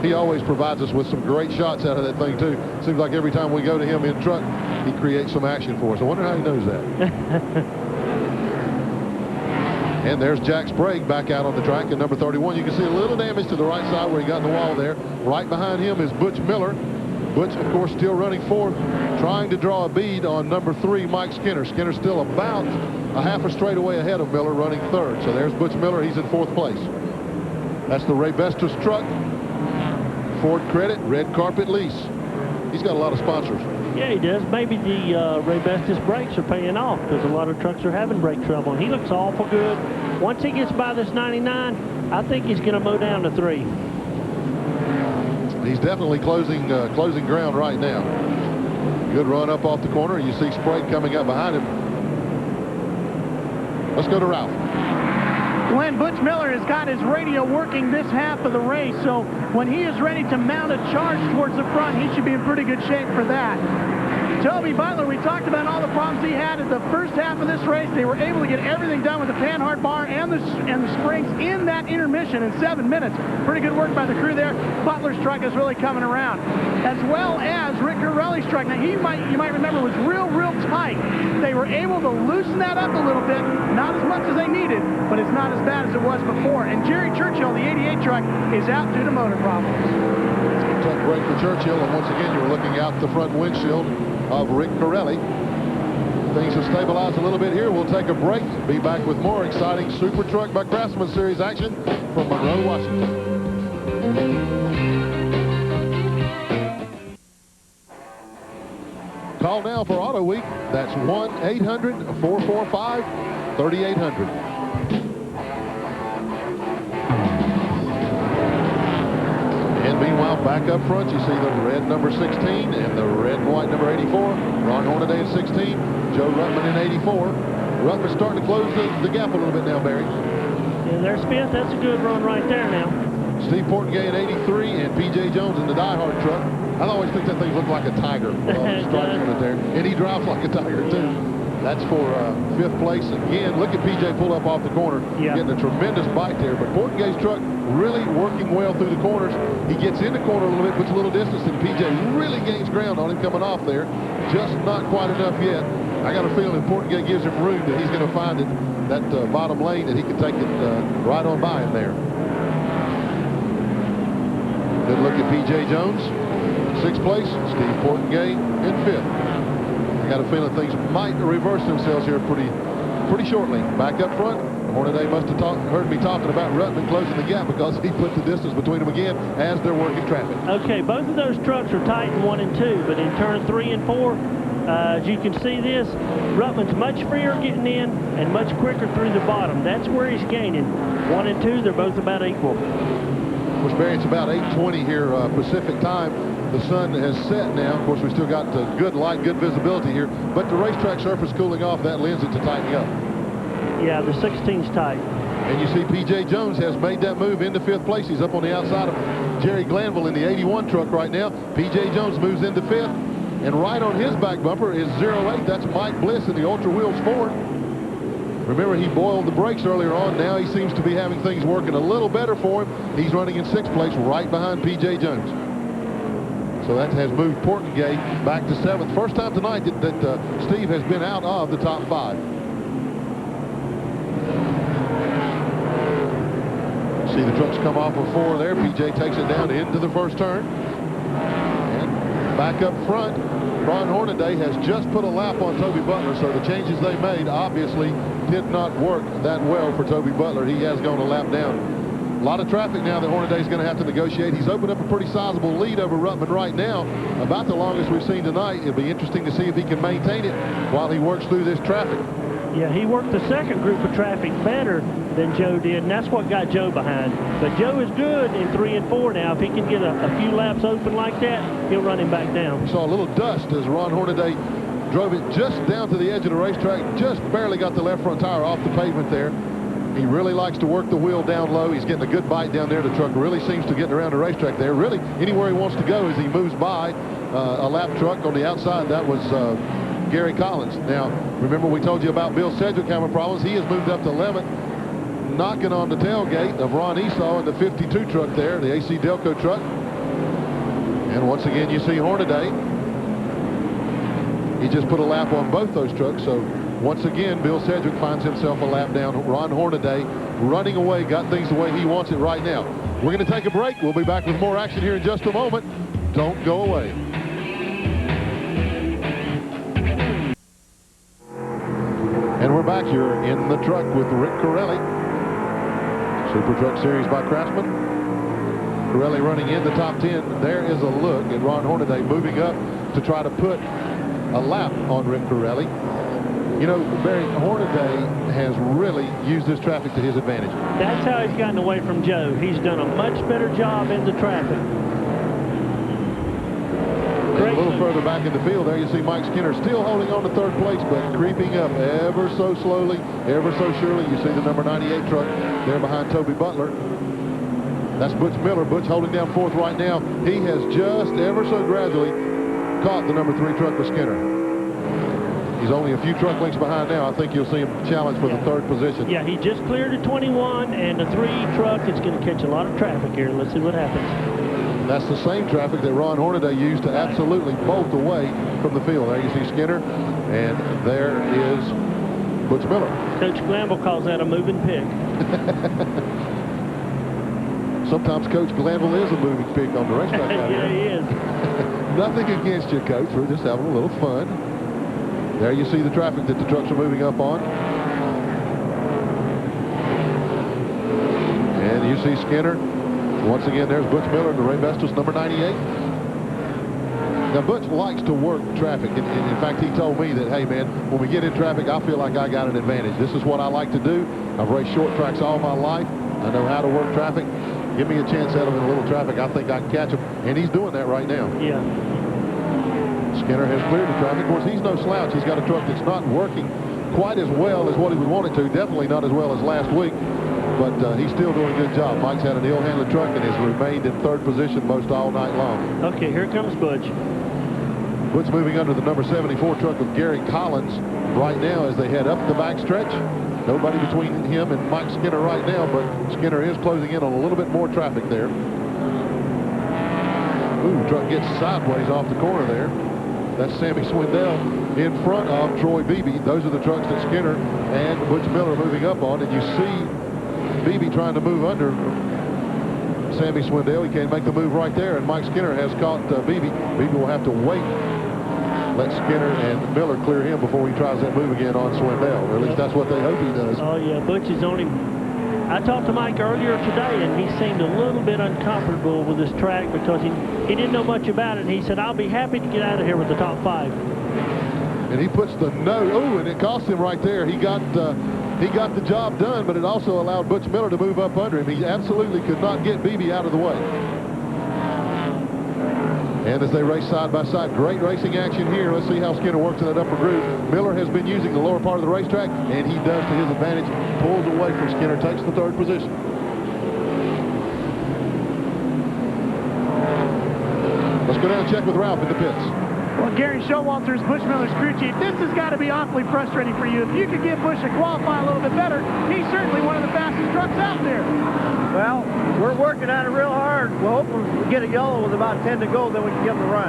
He always provides us with some great shots out of that thing, too. Seems like every time we go to him in truck, he creates some action for us. I wonder how he knows that. And there's Jack Sprague back out on the track in number 31. You can see a little damage to the right side where he got in the wall there. Right behind him is Butch Miller. Butch, of course, still running fourth, trying to draw a bead on number 3, Mike Skinner. Skinner's still about a half a straightaway ahead of Miller, running third. So there's Butch Miller. He's in 4th place. That's the Ray Bestos truck. Ford Credit, red carpet lease. He's got a lot of sponsors. Yeah, he does. Maybe the Ray Bestos brakes are paying off because a lot of trucks are having brake trouble. And he looks awful good. Once he gets by this 99, I think he's going to mow down to 3. He's definitely closing ground right now. Good run up off the corner. You see Sprague coming up behind him. Let's go to Ralph. Glenn, Butch Miller has got his radio working this half of the race, so when he is ready to mount a charge towards the front, he should be in pretty good shape for that. Toby Butler, we talked about all the problems he had at the first half of this race. They were able to get everything done with the Panhard bar and the springs in that intermission in 7 minutes. Pretty good work by the crew there. Butler's truck is really coming around, as well as Rick Corelli's truck. Now, you might remember, was real tight. They were able to loosen that up a little bit, not as much as they needed, but it's not as bad as it was before. And Jerry Churchill, the 88 truck, is out due to motor problems. Tough break for Churchill, and once again, you're looking out the front windshield of Rick Corelli. Things have stabilized a little bit here. We'll take a break. Be back with more exciting Super Truck by Craftsman Series action from Monroe, Washington. Call now for Auto Week. That's 1-800-445-3800. And meanwhile, back up front, you see the red number 16 and the red and white number 84. Ron Hornaday in 16, Joe Ruttman in 84. Ruttman's starting to close the gap a little bit now, Barry. And there's 5th. That's a good run right there now. Steve Portengay in 83 and P.J. Jones in the Die Hard truck. I always think that thing looked like a tiger. Stripes on it there. And he drives like a tiger, too. That's for 5th place. Again, look at P.J. pull up off the corner. Yeah. Getting a tremendous bite there. But Portengay's truck really working well through the corners. He gets in the corner a little bit, puts a little distance, and P.J. really gains ground on him coming off there. Just not quite enough yet. I got a feeling if Portengay gives him room that he's going to find that bottom lane, that he can take it right on by him there. Good look at P.J. Jones. 6th place, Steve Portengay in 5th. I got a feeling things might reverse themselves here pretty shortly. Back up front, Hornaday must have heard me talking about Ruttman closing the gap because he put the distance between them again as they're working traffic. Okay, both of those trucks are tight in 1 and 2, but in turn 3 and 4, as you can see this, Ruttman's much freer getting in and much quicker through the bottom. That's where he's gaining. 1 and 2, they're both about equal. Of course, Barry, it's about 8:20 here Pacific time. The sun has set now. Of course, we still got good light, good visibility here, but the racetrack surface cooling off. That lends it to tightening up. Yeah, the 16's tight. And you see P.J. Jones has made that move into 5th place. He's up on the outside of Jerry Glanville in the 81 truck right now. P.J. Jones moves into 5th. And right on his back bumper is 08. That's Mike Bliss in the Ultra Wheels Ford. Remember, he boiled the brakes earlier on. Now he seems to be having things working a little better for him. He's running in 6th place right behind P.J. Jones. So that has moved Portengate back to 7th. First time tonight that Steve has been out of the top 5. See the trucks come off of 4 there. PJ takes it down into the first turn. And back up front, Ron Hornaday has just put a lap on Toby Butler, so the changes they made obviously did not work that well for Toby Butler. He has gone a lap down. A lot of traffic now that Hornaday's going to have to negotiate. He's opened up a pretty sizable lead over Ruttman right now, about the longest we've seen tonight. It'll be interesting to see if he can maintain it while he works through this traffic. Yeah, he worked the second group of traffic better than Joe did, and that's what got Joe behind. But Joe is good in 3 and 4 now. If he can get a few laps open like that, he'll run him back down. Saw a little dust as Ron Hornaday drove it just down to the edge of the racetrack, just barely got the left front tire off the pavement there. He really likes to work the wheel down low. He's getting a good bite down there. The truck really seems to get around the racetrack there. Really, anywhere he wants to go as he moves by a lap truck on the outside. That was Gary Collins. Now, remember we told you about Bill Sedgwick having problems. He has moved up to 11th, knocking on the tailgate of Ron Esau in the 52 truck there, the AC Delco truck. And once again, you see Hornaday. He just put a lap on both those trucks, so once again, Bill Sedgwick finds himself a lap down. Ron Hornaday running away, got things the way he wants it right now. We're going to take a break. We'll be back with more action here in just a moment. Don't go away. And we're back here in the truck with Rick Corelli. Super Truck Series by Craftsman. Corelli running in the top 10. There is a look at Ron Hornaday moving up to try to put a lap on Rick Corelli. You know, Barry, Hornaday has really used this traffic to his advantage. That's how he's gotten away from Joe. He's done a much better job in the traffic. A little further back in the field there, you see Mike Skinner still holding on to 3rd place, but creeping up ever so slowly, ever so surely. You see the number 98 truck there behind Toby Butler. That's Butch Miller. Butch holding down 4th right now. He has just ever so gradually caught the number 3 truck with Skinner. He's only a few truck lengths behind now. I think you'll see him challenge for the 3rd position. Yeah, he just cleared at 21, and the 3 truck is going to catch a lot of traffic here. Let's see what happens. That's the same traffic that Ron Hornaday used to absolutely bolt away from the field. There you see Skinner, and there is Butch Miller. Coach Glanville calls that a moving pig. Sometimes Coach Glanville is a moving pig on the racetrack. Yeah, he is. Nothing against you, Coach. We're just having a little fun. There you see the traffic that the trucks are moving up on. And you see Skinner. Once again, there's Butch Miller and the Ray Bestos, number 98. Now, Butch likes to work traffic. In fact, he told me that, hey, man, when we get in traffic, I feel like I got an advantage. This is what I like to do. I've raced short tracks all my life. I know how to work traffic. Give me a chance at him in a little traffic. I think I can catch him. And he's doing that right now. Yeah. Skinner has cleared the traffic. Of course, he's no slouch. He's got a truck that's not working quite as well as what he would want it to. Definitely not as well as last week. But he's still doing a good job. Mike's had an ill-handled truck and has remained in 3rd position most all night long. Okay, here comes Butch. Butch moving under the number 74 truck with Gary Collins right now as they head up the backstretch. Nobody between him and Mike Skinner right now, but Skinner is closing in on a little bit more traffic there. Ooh, truck gets sideways off the corner there. That's Sammy Swindell in front of Troy Beebe. Those are the trucks that Skinner and Butch Miller are moving up on, and you see Beebe trying to move under Sammy Swindell. He can't make the move right there, and Mike Skinner has caught Beebe. Beebe will have to wait. Let Skinner and Miller clear him before he tries that move again on Swindell. Or at least that's what they hope he does. Oh, yeah, Butch is on him. I talked to Mike earlier today, and he seemed a little bit uncomfortable with this track because he didn't know much about it. And he said, I'll be happy to get out of here with the top 5. And he puts the nose. Oh, and it cost him right there. He got He got the job done, but it also allowed Butch Miller to move up under him. He absolutely could not get BB out of the way. And as they race side by side, great racing action here. Let's see how Skinner works in that upper groove. Miller has been using the lower part of the racetrack, and he does to his advantage. Pulls away from Skinner, takes the 3rd position. Let's go down and check with Ralph in the pits. Well, Gary Showalter's Butch Miller's crew chief, this has got to be awfully frustrating for you. If you could get Butch to qualify a little bit better, he's certainly one of the fastest trucks out there. Well, we're working on it real hard. We're hoping we get a yellow with about 10 to go, then we can give him a run.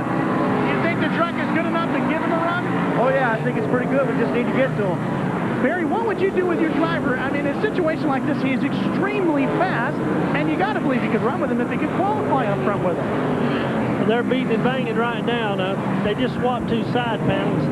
You think the truck is good enough to give him a run? Oh, yeah, I think it's pretty good. We just need to get to him. Barry, what would you do with your driver? I mean, in a situation like this, he is extremely fast, and you got to believe you could run with him if he could qualify up front with him. They're beating and banging right now. They just swapped 2 side panels.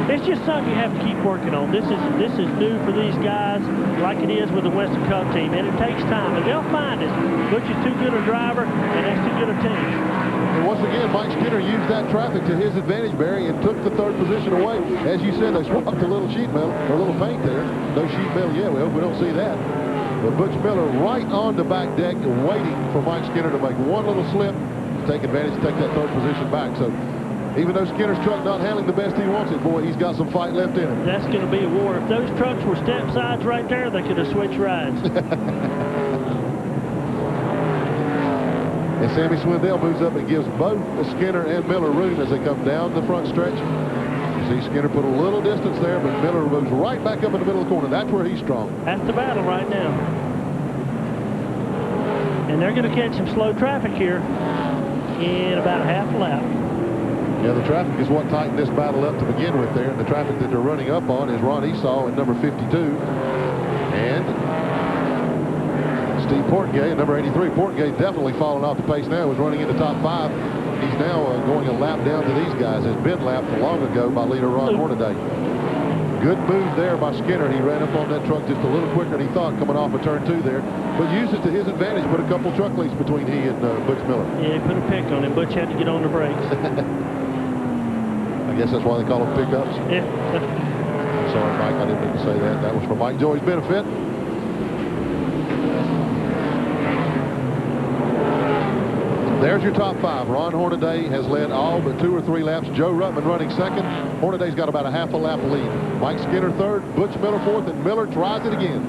It's just something you have to keep working on. This is new for these guys, like it is with the Western Cup team, and it takes time. And they'll find it. Butch is too good a driver, and that's too good a team. And once again, Mike Skinner used that traffic to his advantage, Barry, and took the 3rd position away. As you said, they swapped a little sheet metal, or a little paint there. No sheet metal yet. We hope we don't see that. But Butch Miller right on the back deck, waiting for Mike Skinner to make one little slip, take advantage, take that 3rd position back. So even though Skinner's truck not handling the best he wants it, boy, he's got some fight left in him. That's going to be a war. If those trucks were step sides right there, they could have switched rides. And Sammy Swindell moves up and gives both Skinner and Miller room as they come down the front stretch. You see Skinner put a little distance there, but Miller moves right back up in the middle of the corner. That's where he's strong. That's the battle right now. And they're going to catch some slow traffic here in about a half a lap. Yeah, the traffic is what tightened this battle up to begin with there, and the traffic that they're running up on is Ron Esau in number 52 and Steve Portgay in number 83. Portgay definitely falling off the pace now. Was running in the top 5. He's now going a lap down to these guys. Has been lapped long ago by leader Ron Hornaday. Good move there by Skinner. He ran up on that truck just a little quicker than he thought coming off of turn 2 there, but used it to his advantage. Put a couple truck lengths between he and Butch Miller. Yeah, he put a pick on him. Butch had to get on the brakes. I guess that's why they call them pickups. Yeah. Sorry, Mike, I didn't mean to say that. That was for Mike Joey's benefit. There's your top 5. Ron Hornaday has led all but 2 or 3 laps. Joe Ruttman running 2nd. Hornaday's got about a half a lap lead. Mike Skinner 3rd, Butch Miller 4th, and Miller tries it again.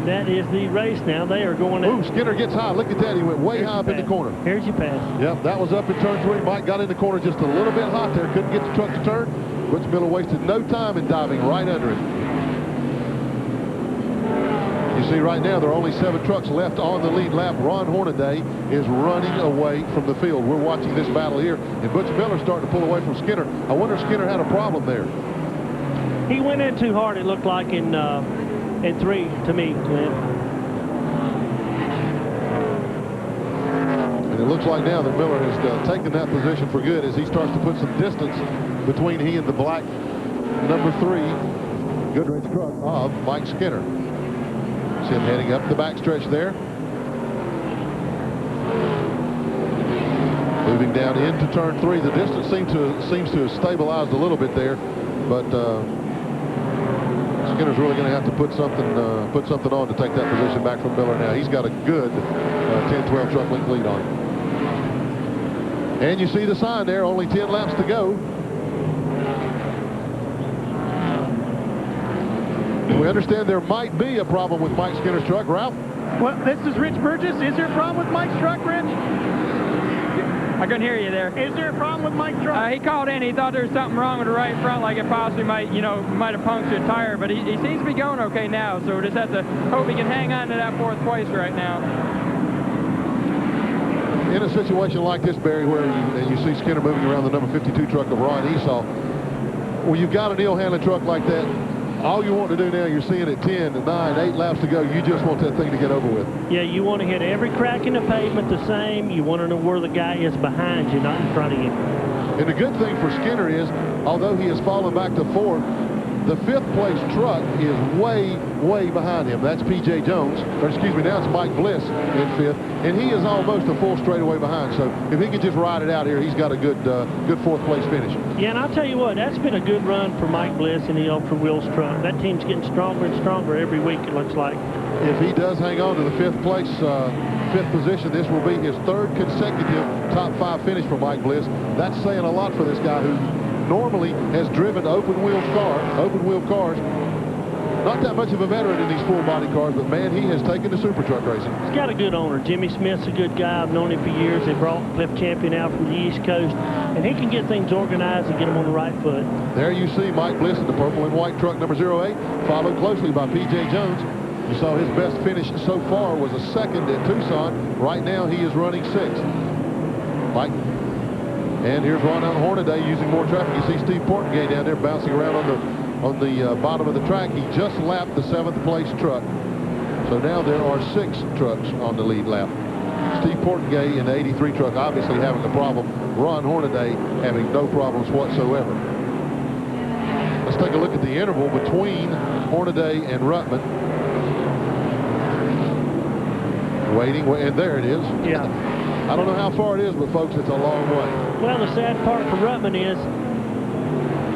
That is the race now. They are going Ooh, Skinner gets high. Look at that. He went way high up in the corner. Here's your pass. Yep, that was up in turn 3. Mike got in the corner just a little bit hot there. Couldn't get the truck to turn. Butch Miller wasted no time in diving right under it. You see right now there are only 7 trucks left on the lead lap. Ron Hornaday is running away from the field. We're watching this battle here, and Butch Miller starting to pull away from Skinner. I wonder if Skinner had a problem there. He went in too hard, it looked like, in 3 to me, Clint. And it looks like now that Miller has taken that position for good as he starts to put some distance between he and the black number 3 Goodrich truck of Mike Skinner. See him heading up the backstretch there. Moving down into turn 3. The distance seems to have stabilized a little bit there, but Skinner's really going to have to put something on to take that position back from Miller now. He's got a good 10-12 truck length lead on him. And you see the sign there, only 10 laps to go. We understand there might be a problem with Mike Skinner's truck. Ralph? Well, this is Rich Burgess. Is there a problem with Mike's truck, Rich? I couldn't hear you there. Is there a problem with Mike's truck? He called in. He thought there was something wrong with the right front, like it possibly might have punctured a tire, but he seems to be going okay now, so we just have to hope he can hang on to that 4th place right now. In a situation like this, Barry, where you see Skinner moving around the number 52 truck of Ron Esau, well, you've got an ill-handling truck like that. All you want to do now, you're seeing it 10, 9, 8 laps to go. You just want that thing to get over with. Yeah, you want to hit every crack in the pavement the same. You want to know where the guy is behind you, not in front of you. And the good thing for Skinner is, although he has fallen back to 4th, The fifth-place truck is way, way behind him. That's P.J. Jones, or excuse me, now it's Mike Bliss in fifth, and he is almost a full straightaway behind. So if he could just ride it out here, he's got a good fourth-place finish. Yeah, and I'll tell you what, that's been a good run for Mike Bliss and the Ultra Wheels truck. That team's getting stronger and stronger every week, it looks like. If he does hang on to the fifth position, this will be his third consecutive top 5 finish for Mike Bliss. That's saying a lot for this guy who normally has driven open-wheel cars. Not that much of a veteran in these full-body cars, but man, he has taken to SuperTruck racing. He's got a good owner. Jimmy Smith's a good guy. I've known him for years. They brought Cliff Champion out from the East Coast, and he can get things organized and get them on the right foot. There you see Mike Bliss in the purple and white truck number 08, followed closely by P.J. Jones. You saw his best finish so far was a second at Tucson. Right now, he is running 6th. Mike. And here's Ron Hornaday using more traffic. You see Steve Portengay down there bouncing around on the bottom of the track. He just lapped the 7th place truck. So now there are 6 trucks on the lead lap. Steve Portengay in the 83 truck obviously having a problem. Ron Hornaday having no problems whatsoever. Let's take a look at the interval between Hornaday and Ruttman. Waiting, and there it is. Yeah. I don't know how far it is, but folks, it's a long way. Well, the sad part for Ruttman is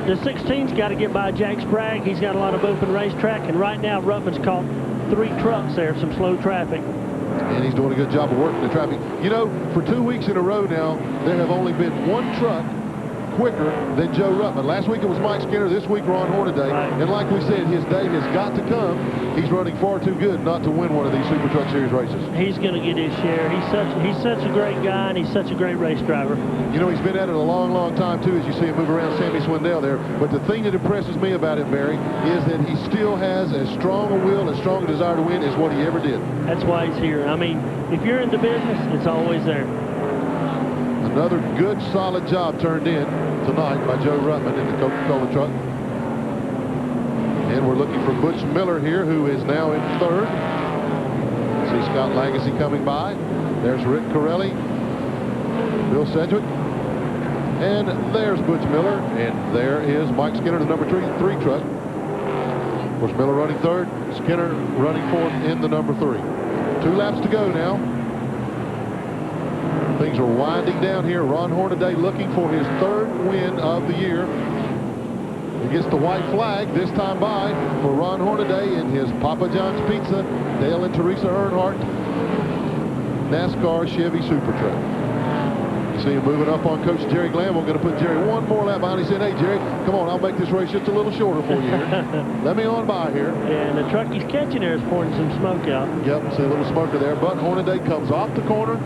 the 16's got to get by Jack Sprague. He's got a lot of open racetrack, and right now Ruttman's caught 3 trucks there, some slow traffic. And he's doing a good job of working the traffic. You know, for 2 weeks in a row now, there have only been 1 truck quicker than Joe Ruttman. Last week it was Mike Skinner, this week Ron Hornaday. Right. And like we said, his day has got to come. He's running far too good not to win one of these SuperTruck Series races. He's going to get his share. He's such a great guy, and he's such a great race driver. You know, he's been at it a long, long time, too, as you see him move around Sammy Swindell there. But the thing that impresses me about him, Barry, is that he still has as strong a will, as strong a desire to win as what he ever did. That's why he's here. I mean, if you're in the business, it's always there. Another good, solid job turned in tonight by Joe Ruttman in the Coca-Cola truck. And we're looking for Butch Miller here, who is now in 3rd. See Scott Lagacy coming by. There's Rick Corelli, Bill Sedgwick. And there's Butch Miller. And there is Mike Skinner, the number 3 truck. Of course, Miller running 3rd, Skinner running 4th in the number 3. 2 laps to go now. Things are winding down here. Ron Hornaday looking for his 3rd win of the year. He gets the white flag this time by for Ron Hornaday in his Papa John's Pizza, Dale and Teresa Earnhardt NASCAR Chevy SuperTruck. You see him moving up on Coach Jerry Glanville. Going to put Jerry 1 more lap behind. He said, hey, Jerry, come on, I'll make this race just a little shorter for you here. Let me on by here. Yeah, and the truck he's catching there is pouring some smoke out. Yep, see a little smoker there. But Hornaday comes off the corner.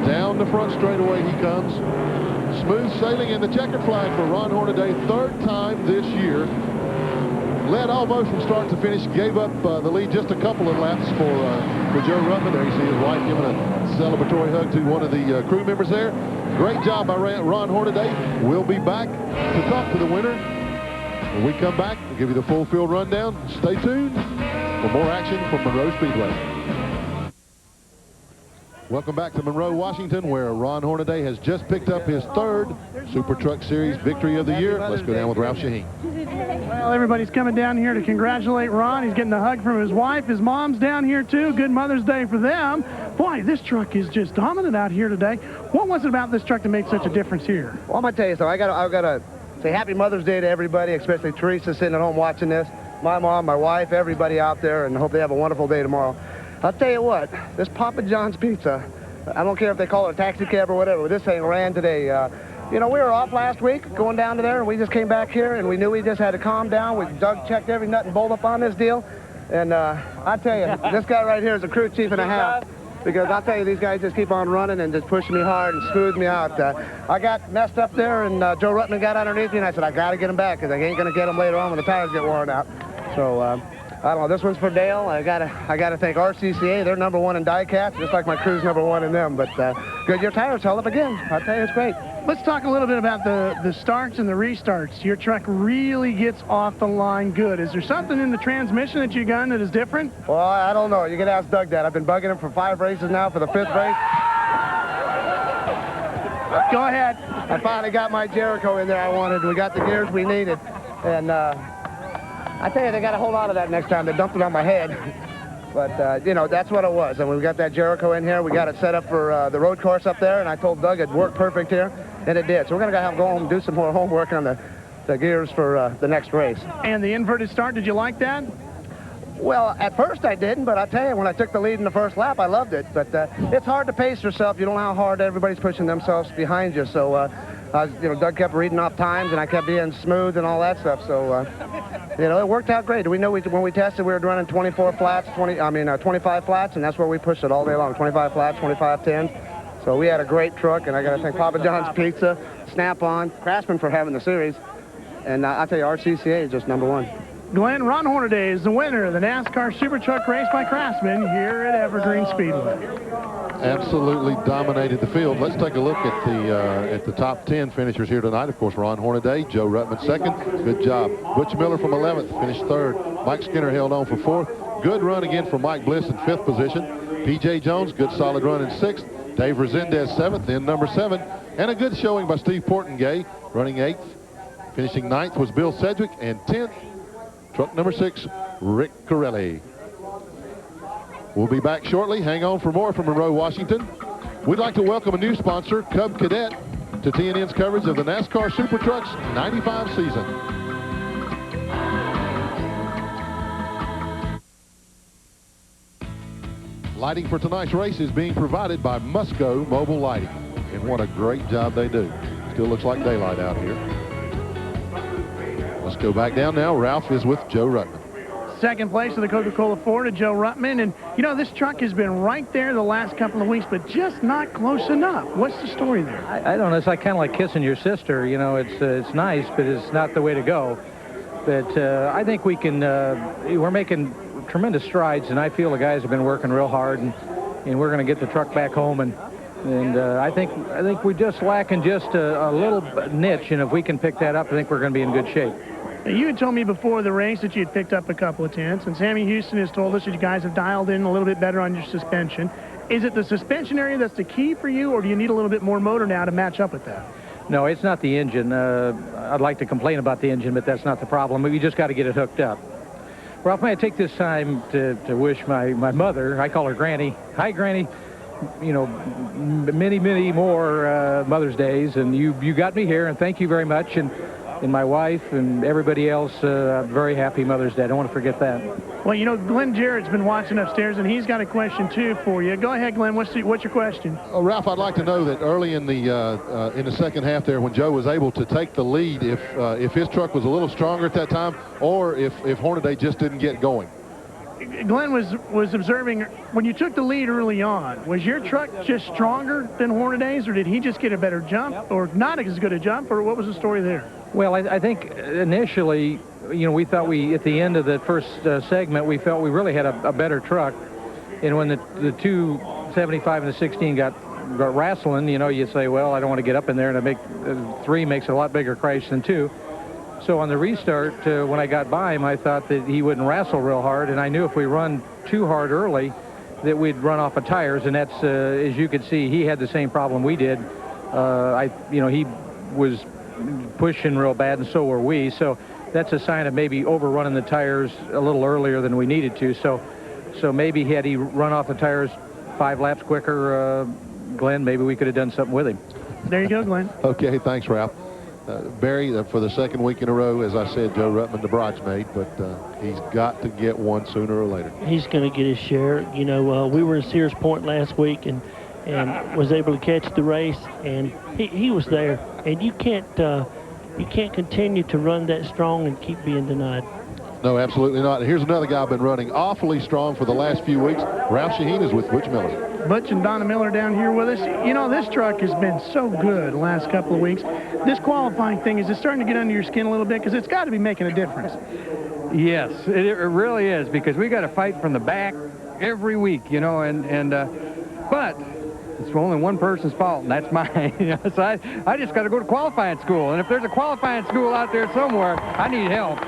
Down the front straightaway he comes. Smooth sailing in the checkered flag for Ron Hornaday, 3rd time this year. Led almost from start to finish. Gave up the lead just a couple of laps for Joe Ruttman. There you see his wife giving a celebratory hug to one of the crew members there. Great job by Ron Hornaday. We'll be back to talk to the winner. When we come back, we'll give you the full field rundown. Stay tuned for more action from Monroe Speedway. Welcome back to Monroe, Washington, where Ron Hornaday has just picked up his 3rd SuperTruck Series victory of the year. Let's go down with Ralph Shaheen. Well, everybody's coming down here to congratulate Ron. He's getting a hug from his wife. His mom's down here, too. Good Mother's Day for them. Boy, this truck is just dominant out here today. What was it about this truck to make such a difference here? Well, I'm going to tell you something. I've got to say Happy Mother's Day to everybody, especially Teresa sitting at home watching this. My mom, my wife, everybody out there, and hope they have a wonderful day tomorrow. I'll tell you what, this Papa John's Pizza, I don't care if they call it a taxi cab or whatever, but this thing ran today. You know, we were off last week going down to there, and we just came back here, and we knew we just had to calm down. We checked every nut and bolt up on this deal. And I tell you, this guy right here is a crew chief and a half, because I'll tell you, these guys just keep on running and just pushing me hard and smooth me out. I got messed up there, and Joe Ruttman got underneath me, and I said, I got to get him back, because I ain't going to get him later on when the tires get worn out. So, I don't know, this one's for Dale. I gotta thank RCCA. They're number 1 in die-cast, just like my crew's number 1 in them. But Goodyear tires held up again. I'll tell you, it's great. Let's talk a little bit about the starts and the restarts. Your truck really gets off the line good. Is there something in the transmission that you got that is different? Well, I don't know. You can ask Doug that. I've been bugging him for 5 races now, for the 5th race. Go ahead. I finally got my Jericho in there I wanted. We got the gears we needed. And I tell you, they got to hold on to that next time. They dumped it on my head. But, you know, that's what it was. And we got that Jericho in here. We got it set up for the road course up there. And I told Doug it'd work perfect here. And it did. So we're going to have to go home and do some more homework on the gears for the next race. And the inverted start, did you like that? Well, at first I didn't, but I tell you, when I took the lead in the first lap, I loved it. But it's hard to pace yourself. You don't know how hard everybody's pushing themselves behind you. So, you know, Doug kept reading off times, and I kept being smooth and all that stuff. So, you know, it worked out great. We know when we tested, we were running 24 flats, 25 flats, and that's where we pushed it all day long. 25 flats, 25 10s. So we had a great truck, and I got to thank Papa John's Pizza, Snap-on, Craftsman for having the series. And I tell you, RCCA is just #1. Glenn, Ron Hornaday is the winner of the NASCAR SuperTruck race by Craftsman here at Evergreen Speedway. Absolutely dominated the field. Let's take a look at the top 10 finishers here tonight. Of course, Ron Hornaday, Joe Ruttman second. Good job. Butch Miller from 11th, finished third. Mike Skinner held on for 4th. Good run again from Mike Bliss in 5th position. P.J. Jones, good solid run in 6th. Dave Resendez 7th, in number 7. And a good showing by Steve Portengay, running 8th. Finishing 9th was Bill Sedgwick, and 10th, truck number 6, Rick Corelli. We'll be back shortly. Hang on for more from Monroe, Washington. We'd like to welcome a new sponsor, Cub Cadet, to TNN's coverage of the NASCAR SuperTruck's 95 season. Lighting for tonight's race is being provided by Musco Mobile Lighting. And what a great job they do. Still looks like daylight out here. Let's go back down now. Ralph is with Joe Ruttman. Second place of the Coca-Cola Ford, Joe Ruttman. And, you know, this truck has been right there the last couple of weeks, but just not close enough. What's the story there? I don't know. It's like kind of like kissing your sister. You know, it's nice, but it's not the way to go. But I think we can, we're making tremendous strides, and I feel the guys have been working real hard, and we're going to get the truck back home. And I think we're just lacking just a little niche, and if we can pick that up, I think we're going to be in good shape. You had told me before the race that you had picked up a couple of tenths, and Sammy Houston has told us that you guys have dialed in a little bit better on your suspension. Is it the suspension area that's the key for you, or do you need a little bit more motor now to match up with that? No, it's not the engine. I'd like to complain about the engine, but that's not the problem. We just got to get it hooked up. Ralph, may I take this time to wish my mother, I call her Granny. Hi, Granny. You know, many, many more Mother's Days, and you got me here, and thank you very much. And my wife and everybody else, very happy Mother's Day. I don't want to forget that. Well, you know, Glenn Jarrett's been watching upstairs, and he's got a question, too, for you. Go ahead, Glenn. What's your question? Ralph, I'd like to know that early in the second half there, when Joe was able to take the lead, if his truck was a little stronger at that time, or if Hornaday just didn't get going. Glenn was observing, when you took the lead early on, was your truck just stronger than Hornaday's, or did he just get a better jump, or not as good a jump, or what was the story there? Well, I think initially, you know, we thought at the end of the first segment, we felt we really had a better truck. And when the 275 and the 16 got wrestling, you know, you say, well, I don't want to get up in there, and 3 makes a lot bigger crash than 2. So on the restart, when I got by him, I thought that he wouldn't wrestle real hard, and I knew if we run too hard early, that we'd run off of tires, and that's, as you could see, he had the same problem we did. He was pushing real bad, and so were we. So that's a sign of maybe overrunning the tires a little earlier than we needed to. So maybe had he run off the tires 5 laps quicker, Glenn, maybe we could have done something with him. There you go, Glenn. Okay, thanks, Ralph. Barry, for the second week in a row, as I said, Joe Ruttman, the bridesmaid, but he's got to get one sooner or later. He's going to get his share. You know, we were in Sears Point last week and was able to catch the race, and he was there. And you can't continue to run that strong and keep being denied. No, absolutely not. And here's another guy been running awfully strong for the last few weeks. Ralph Shaheen is with Butch Miller. Butch and Donna Miller down here with us. You know, this truck has been so good the last couple of weeks. This qualifying thing, is it starting to get under your skin a little bit? Because it's got to be making a difference. Yes, it really is, because we got to fight from the back every week, you know, but it's only one person's fault, and that's mine. You know, so I just got to go to qualifying school, and if there's a qualifying school out there somewhere, I need help.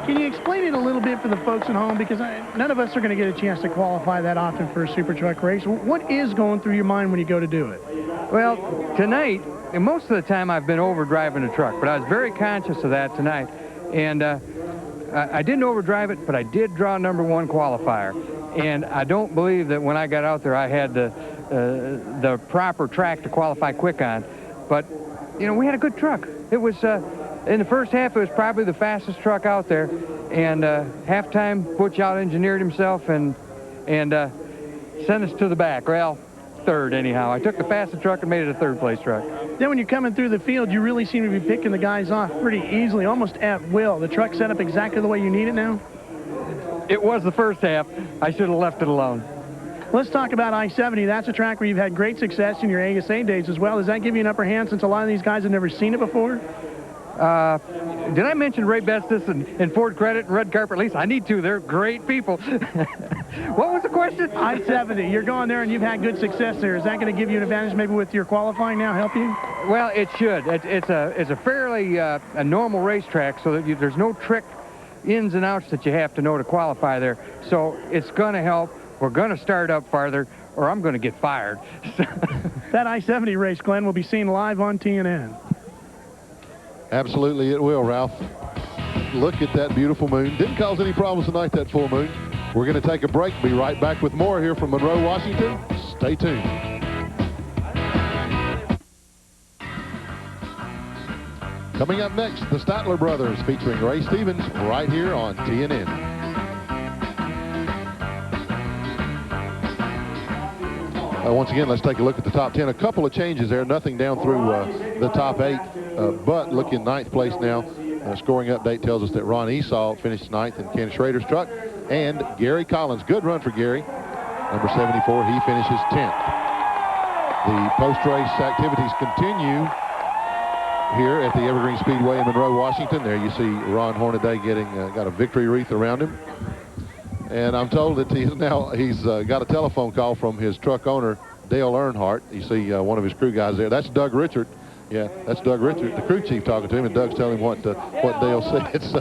Can you explain it a little bit for the folks at home? Because none of us are going to get a chance to qualify that often for a SuperTruck race. What is going through your mind when you go to do it? Well, tonight, and most of the time I've been over driving a truck, but I was very conscious of that tonight. And I didn't overdrive it, but I did draw #1 qualifier. And I don't believe that when I got out there I had the proper track to qualify quick on. But, you know, we had a good truck. It was, in the first half, it was probably the fastest truck out there. And halftime, Butch out-engineered himself and sent us to the back. Well, third anyhow. I took the fastest truck and made it a third-place truck. Then when you're coming through the field, you really seem to be picking the guys off pretty easily, almost at will. The truck set up exactly the way you need it now? It was the first half. I should have left it alone. Let's talk about I-70. That's a track where you've had great success in your ASA days as well. Does that give you an upper hand since a lot of these guys have never seen it before? Did I mention Ray Bestis and Ford Credit and Red Carpet Lease? I need to. They're great people. What was the question? I-70. You're going there and you've had good success there. Is that going to give you an advantage maybe with your qualifying now, help you? Well, it should. It's a fairly a normal racetrack, so that there's no trick ins and outs that you have to know to qualify there. So it's going to help. We're going to start up farther, or I'm going to get fired. That I-70 race, Glenn, will be seen live on TNN. Absolutely it will, Ralph. Look at that beautiful moon. Didn't cause any problems tonight, that full moon. We're going to take a break. Be right back with more here from Monroe, Washington. Stay tuned. Coming up next, the Statler Brothers featuring Ray Stevens right here on TNN. Once again, let's take a look at the top 10. A couple of changes there, nothing down through the top 8, but looking 9th place now. Scoring update tells us that Ron Esau finished 9th in Ken Schrader's truck, and Gary Collins, good run for Gary, number 74, he finishes 10th. The post-race activities continue here at the Evergreen Speedway in Monroe, Washington. There you see Ron Hornaday getting got a victory wreath around him. And I'm told that he's got a telephone call from his truck owner, Dale Earnhardt. You see one of his crew guys there. That's Doug Richard. Yeah, that's Doug Richard, the crew chief, talking to him, and Doug's telling him what Dale said. So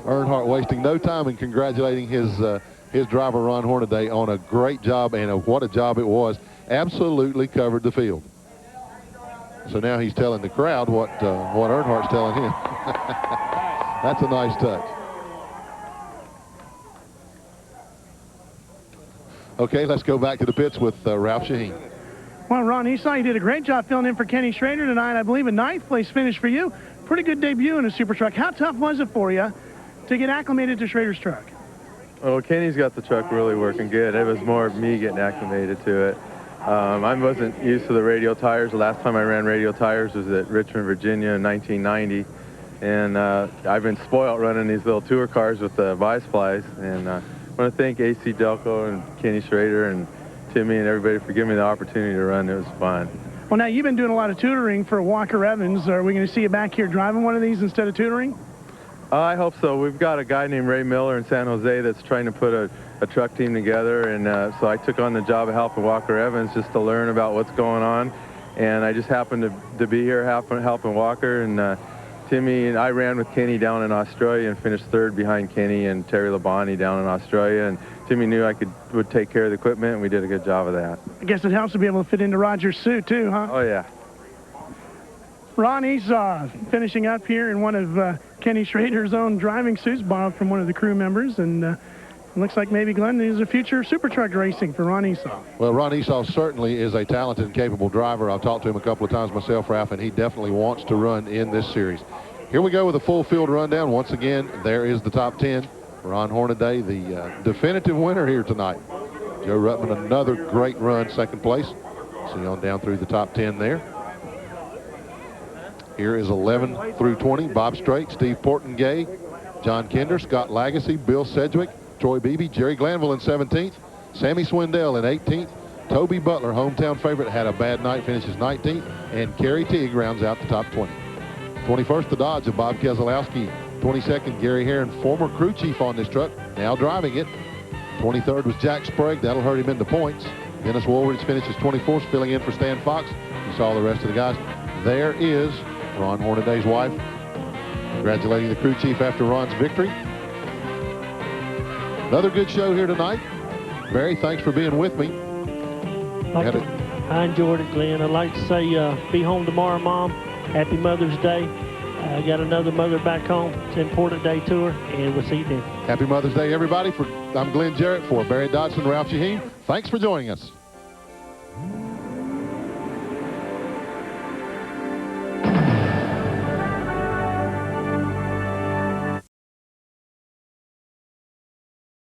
Earnhardt wasting no time in congratulating his driver, Ron Hornaday, on a great job, and what a job it was. Absolutely covered the field. So now he's telling the crowd what Earnhardt's telling him. That's a nice touch. Okay, let's go back to the pits with Ralph Shaheen. Well, Ron Esau, you did a great job filling in for Kenny Schrader tonight. I believe a 9th place finish for you. Pretty good debut in a super truck. How tough was it for you to get acclimated to Schrader's truck? Well, Kenny's got the truck really working good. It was more me getting acclimated to it. I wasn't used to the radial tires. The last time I ran radial tires was at Richmond, Virginia in 1990. And I've been spoiled running these little tour cars with the bi-splice. And I want to thank AC Delco and Kenny Schrader and Timmy and everybody for giving me the opportunity to run. It was fun. Well, now you've been doing a lot of tutoring for Walker Evans. Are we going to see you back here driving one of these instead of tutoring? I hope so. We've got a guy named Ray Miller in San Jose that's trying to put a truck team together, and so I took on the job of helping Walker Evans just to learn about what's going on. And I just happened to be here helping Walker, and Timmy and I ran with Kenny down in Australia and finished 3rd behind Kenny and Terry Labonte down in Australia. And Timmy knew I would take care of the equipment, and we did a good job of that. I guess it helps to be able to fit into Roger's suit, too, huh? Oh, yeah. Ron Esau finishing up here in one of Kenny Schrader's own driving suits, borrowed from one of the crew members. And it looks like maybe, Glenn, there's a future super truck racing for Ron Esau. Well, Ron Esau certainly is a talented and capable driver. I've talked to him a couple of times myself, Ralph, and he definitely wants to run in this series. Here we go with a full field rundown. Once again, there is the top 10. Ron Hornaday, the definitive winner here tonight. Joe Ruttman, another great run, 2nd place. See on down through the top 10 there. Here is 11 through 20. Bob Strait, Steve Portengay, John Kinder, Scott Lagacy, Bill Sedgwick, Troy Beebe, Jerry Glanville in 17th, Sammy Swindell in 18th, Toby Butler, hometown favorite, had a bad night, finishes 19th, and Kerry Teague rounds out the top 20. 21st, the Dodge of Bob Keselowski. 22nd, Gary Herron, former crew chief on this truck, now driving it. 23rd was Jack Sprague. That'll hurt him into points. Dennis Woolridge finishes 24th, filling in for Stan Fox. You saw the rest of the guys. There is Ron Hornaday's wife, congratulating the crew chief after Ron's victory. Another good show here tonight. Barry, thanks for being with me. I enjoyed it, Glenn. I'd like to say be home tomorrow, Mom. Happy Mother's Day. I got another mother back home. It's an important day to her, and we'll see you then. Happy Mother's Day, everybody. I'm Glenn Jarrett for Barry Dodson, Ralph Shaheen. Thanks for joining us.